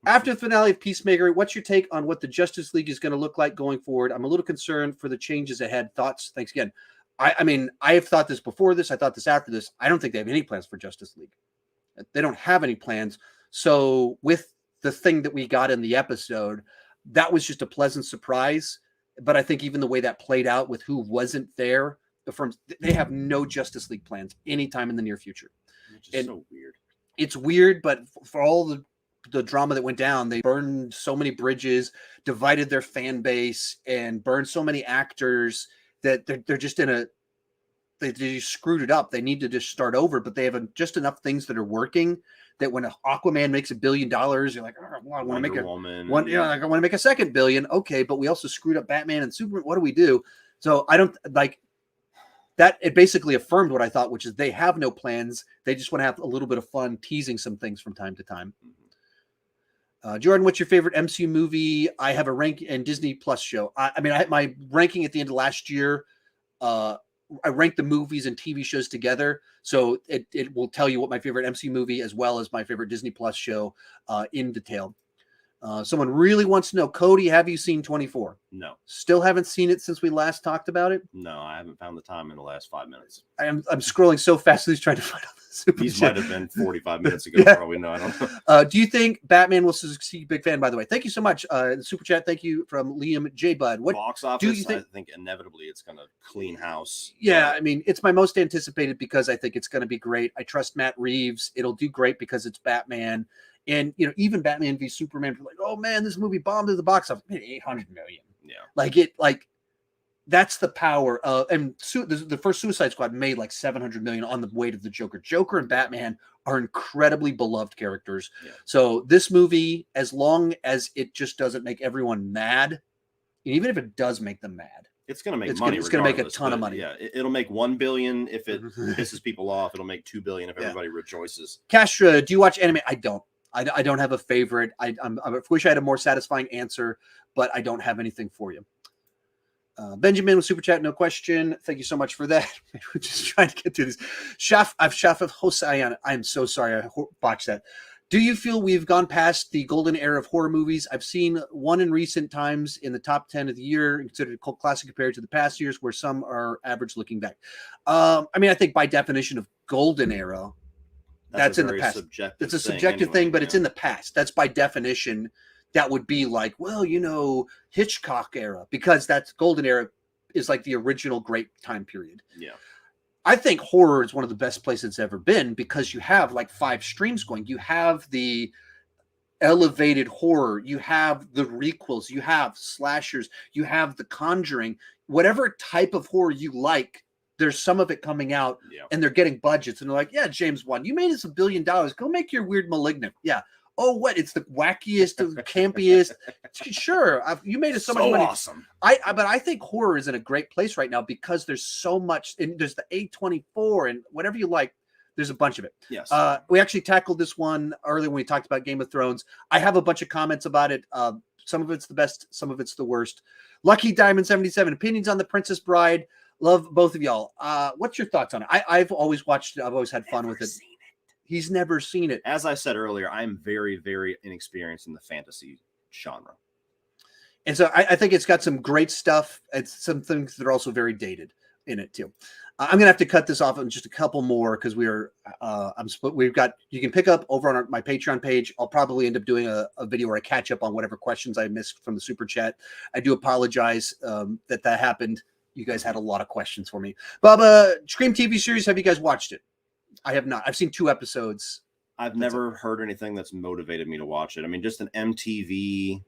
After the finale of Peacemaker, what's your take on what the Justice League is going to look like going forward? I'm a little concerned for the changes ahead. Thoughts? Thanks again. I mean, I have thought this before this. I thought this after this. I don't think they have any plans for Justice League. They don't have any plans. So with the thing that we got in the episode, that was just a pleasant surprise. But I think even the way that played out with who wasn't there, they have no Justice League plans anytime in the near future. Which is so weird. It's weird, but for all the drama that went down, they burned so many bridges, divided their fan base, and burned so many actors that they're just they just screwed it up. They need to just start over, but they have just enough things that are working that when Aquaman makes $1 billion, you're like, oh, well, I want to make I want to make a second billion. Okay, but we also screwed up Batman and Superman. What do we do? So I don't like that. It basically affirmed what I thought, which is they have no plans. They just want to have a little bit of fun teasing some things from time to time. Jordan, what's your favorite MCU movie? I have a rank and Disney Plus show. I mean, I had my ranking at the end of last year. I ranked the movies and TV shows together, so it will tell you what my favorite MCU movie as well as my favorite Disney Plus show in detail. Someone really wants to know, Cody, have you seen 24? No. Still haven't seen it since we last talked about it? No, I haven't found the time in the last 5 minutes. I'm scrolling so fast, he's trying to find out the super These chat. might have been 45 minutes ago, for all we know. I don't know. Do you think Batman will succeed? Big fan, by the way. Thank you so much. The super chat, thank you from Liam J. Bud. What box office? do you think? I think inevitably it's going to clean house. Yeah, I mean, it's my most anticipated because I think it's going to be great. I trust Matt Reeves. It'll do great because it's Batman. And, you know, even Batman v Superman, people are like, oh man, this movie bombed at the box office. Made 800 million. Yeah. That's the power of, and the first Suicide Squad made like 700 million on the weight of the Joker. Joker and Batman are incredibly beloved characters. Yeah. So this movie, as long as it just doesn't make everyone mad, and even if it does make them mad, it's going to make money. It's going to make a ton of money. Yeah, it'll make $1 billion if it pisses people off. It'll make $2 billion if everybody rejoices. Castra, do you watch anime? I don't. I don't have a favorite. I wish I had a more satisfying answer, but I don't have anything for you. Benjamin with super chat, no question. Thank you so much for that. We're just trying to get through this. Shaf of Hosayan. I'm so sorry. I botched that. Do you feel we've gone past the golden era of horror movies? I've seen one in recent times in the top 10 of the year, considered a cult classic compared to the past years, where some are average looking back. I mean, I think by definition of golden era, that's in the past. It's a subjective thing, but it's in the past. That's by definition. That would be like, well, you know, Hitchcock era, because that's golden era is like the original great time period. Yeah. I think horror is one of the best places it's ever been because you have like 5 streams going. You have the elevated horror, you have the requels, you have slashers, you have the Conjuring, whatever type of horror you like. There's some of it coming out and they're getting budgets and they're like, yeah, James Wan, you made us $1 billion. Go make your weird Malignant. Yeah. Oh, what? It's the wackiest, the campiest. Sure. You made us so much money. Awesome. But I think horror is in a great place right now because there's so much, and there's the A24 and whatever you like. There's a bunch of it. Yes. We actually tackled this one earlier when we talked about Game of Thrones. I have a bunch of comments about it. Some of it's the best. Some of it's the worst. Lucky Diamond 77. Opinions on The Princess Bride. Love both of y'all. What's your thoughts on it? I've always watched it. I've always had fun with it. He's never seen it. As I said earlier, I'm very, very inexperienced in the fantasy genre. And so I think it's got some great stuff. It's some things that are also very dated in it too. I'm going to have to cut this off in just a couple more because I'm split. We've got, you can pick up over on my Patreon page. I'll probably end up doing a video where I catch up on whatever questions I missed from the super chat. I do apologize that happened. You guys had a lot of questions for me. Bubba, Scream TV series, have you guys watched it? I have not. I've seen 2 episodes. I've never heard anything that's motivated me to watch it. I mean, just an MTV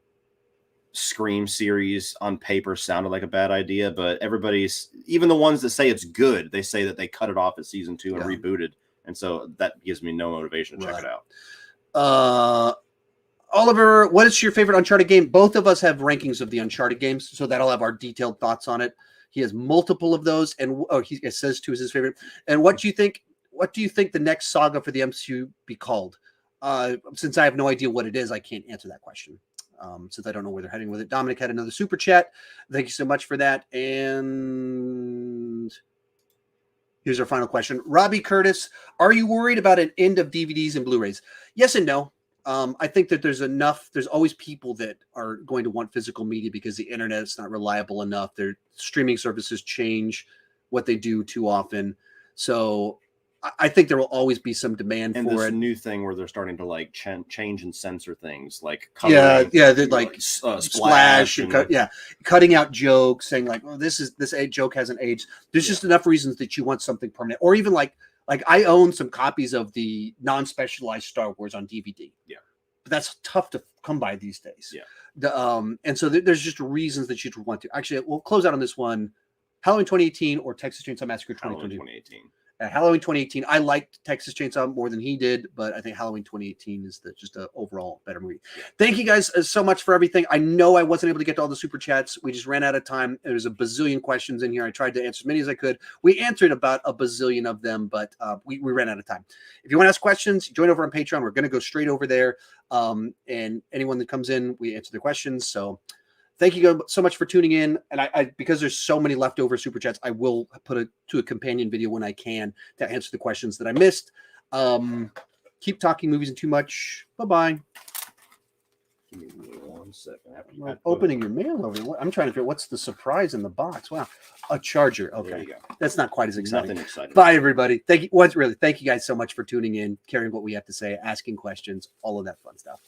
Scream series on paper sounded like a bad idea, but everybody's, even the ones that say it's good, they say that they cut it off at season 2 and rebooted. And so that gives me no motivation to check it out. Oliver, what is your favorite Uncharted game? Both of us have rankings of the Uncharted games, so that'll have our detailed thoughts on it. He has multiple of those, and it says 2 is his favorite. And what do you think? What do you think the next saga for the MCU be called? Since I have no idea what it is, I can't answer that question. Since I don't know where they're heading with it. Dominic had another super chat. Thank you so much for that. And here's our final question. Robbie Curtis, are you worried about an end of DVDs and Blu-rays? Yes and no. I think that there's always people that are going to want physical media because the internet is not reliable enough. Their streaming services change what they do too often. So I think there will always be some demand for this it. New thing where they're starting to like change and censor things, like they're like splash and cutting out jokes, saying like, "Oh, this joke hasn't aged." There's just enough reasons that you want something permanent, or even like I own some copies of the non-specialized Star Wars on DVD. Yeah, but that's tough to come by these days. Yeah, and so there's just reasons that you'd want to. Actually, we'll close out on this one: Halloween 2018 or Texas Chainsaw Massacre 2020. 2018. Halloween 2018. I liked Texas Chainsaw more than he did, but I think Halloween 2018 is just a overall better movie. Thank you guys so much for everything. I know I wasn't able to get to all the super chats. We just ran out of time. There's a bazillion questions in here. I tried to answer as many as I could. We answered about a bazillion of them, but we ran out of time. If you want to ask questions, join over on Patreon. We're going to go straight over there. And anyone that comes in, we answer their questions. So thank you so much for tuning in. And I because there's so many leftover super chats, I will put a companion video when I can to answer the questions that I missed. Keep talking movies and too much. Bye-bye. Give me 1 second. Opening your mail over there. I'm trying to figure out what's the surprise in the box. Wow. A charger. Okay. There you go. That's not quite as exciting. Nothing exciting. Bye, everybody. Thank you. Thank you guys so much for tuning in, caring what we have to say, asking questions, all of that fun stuff.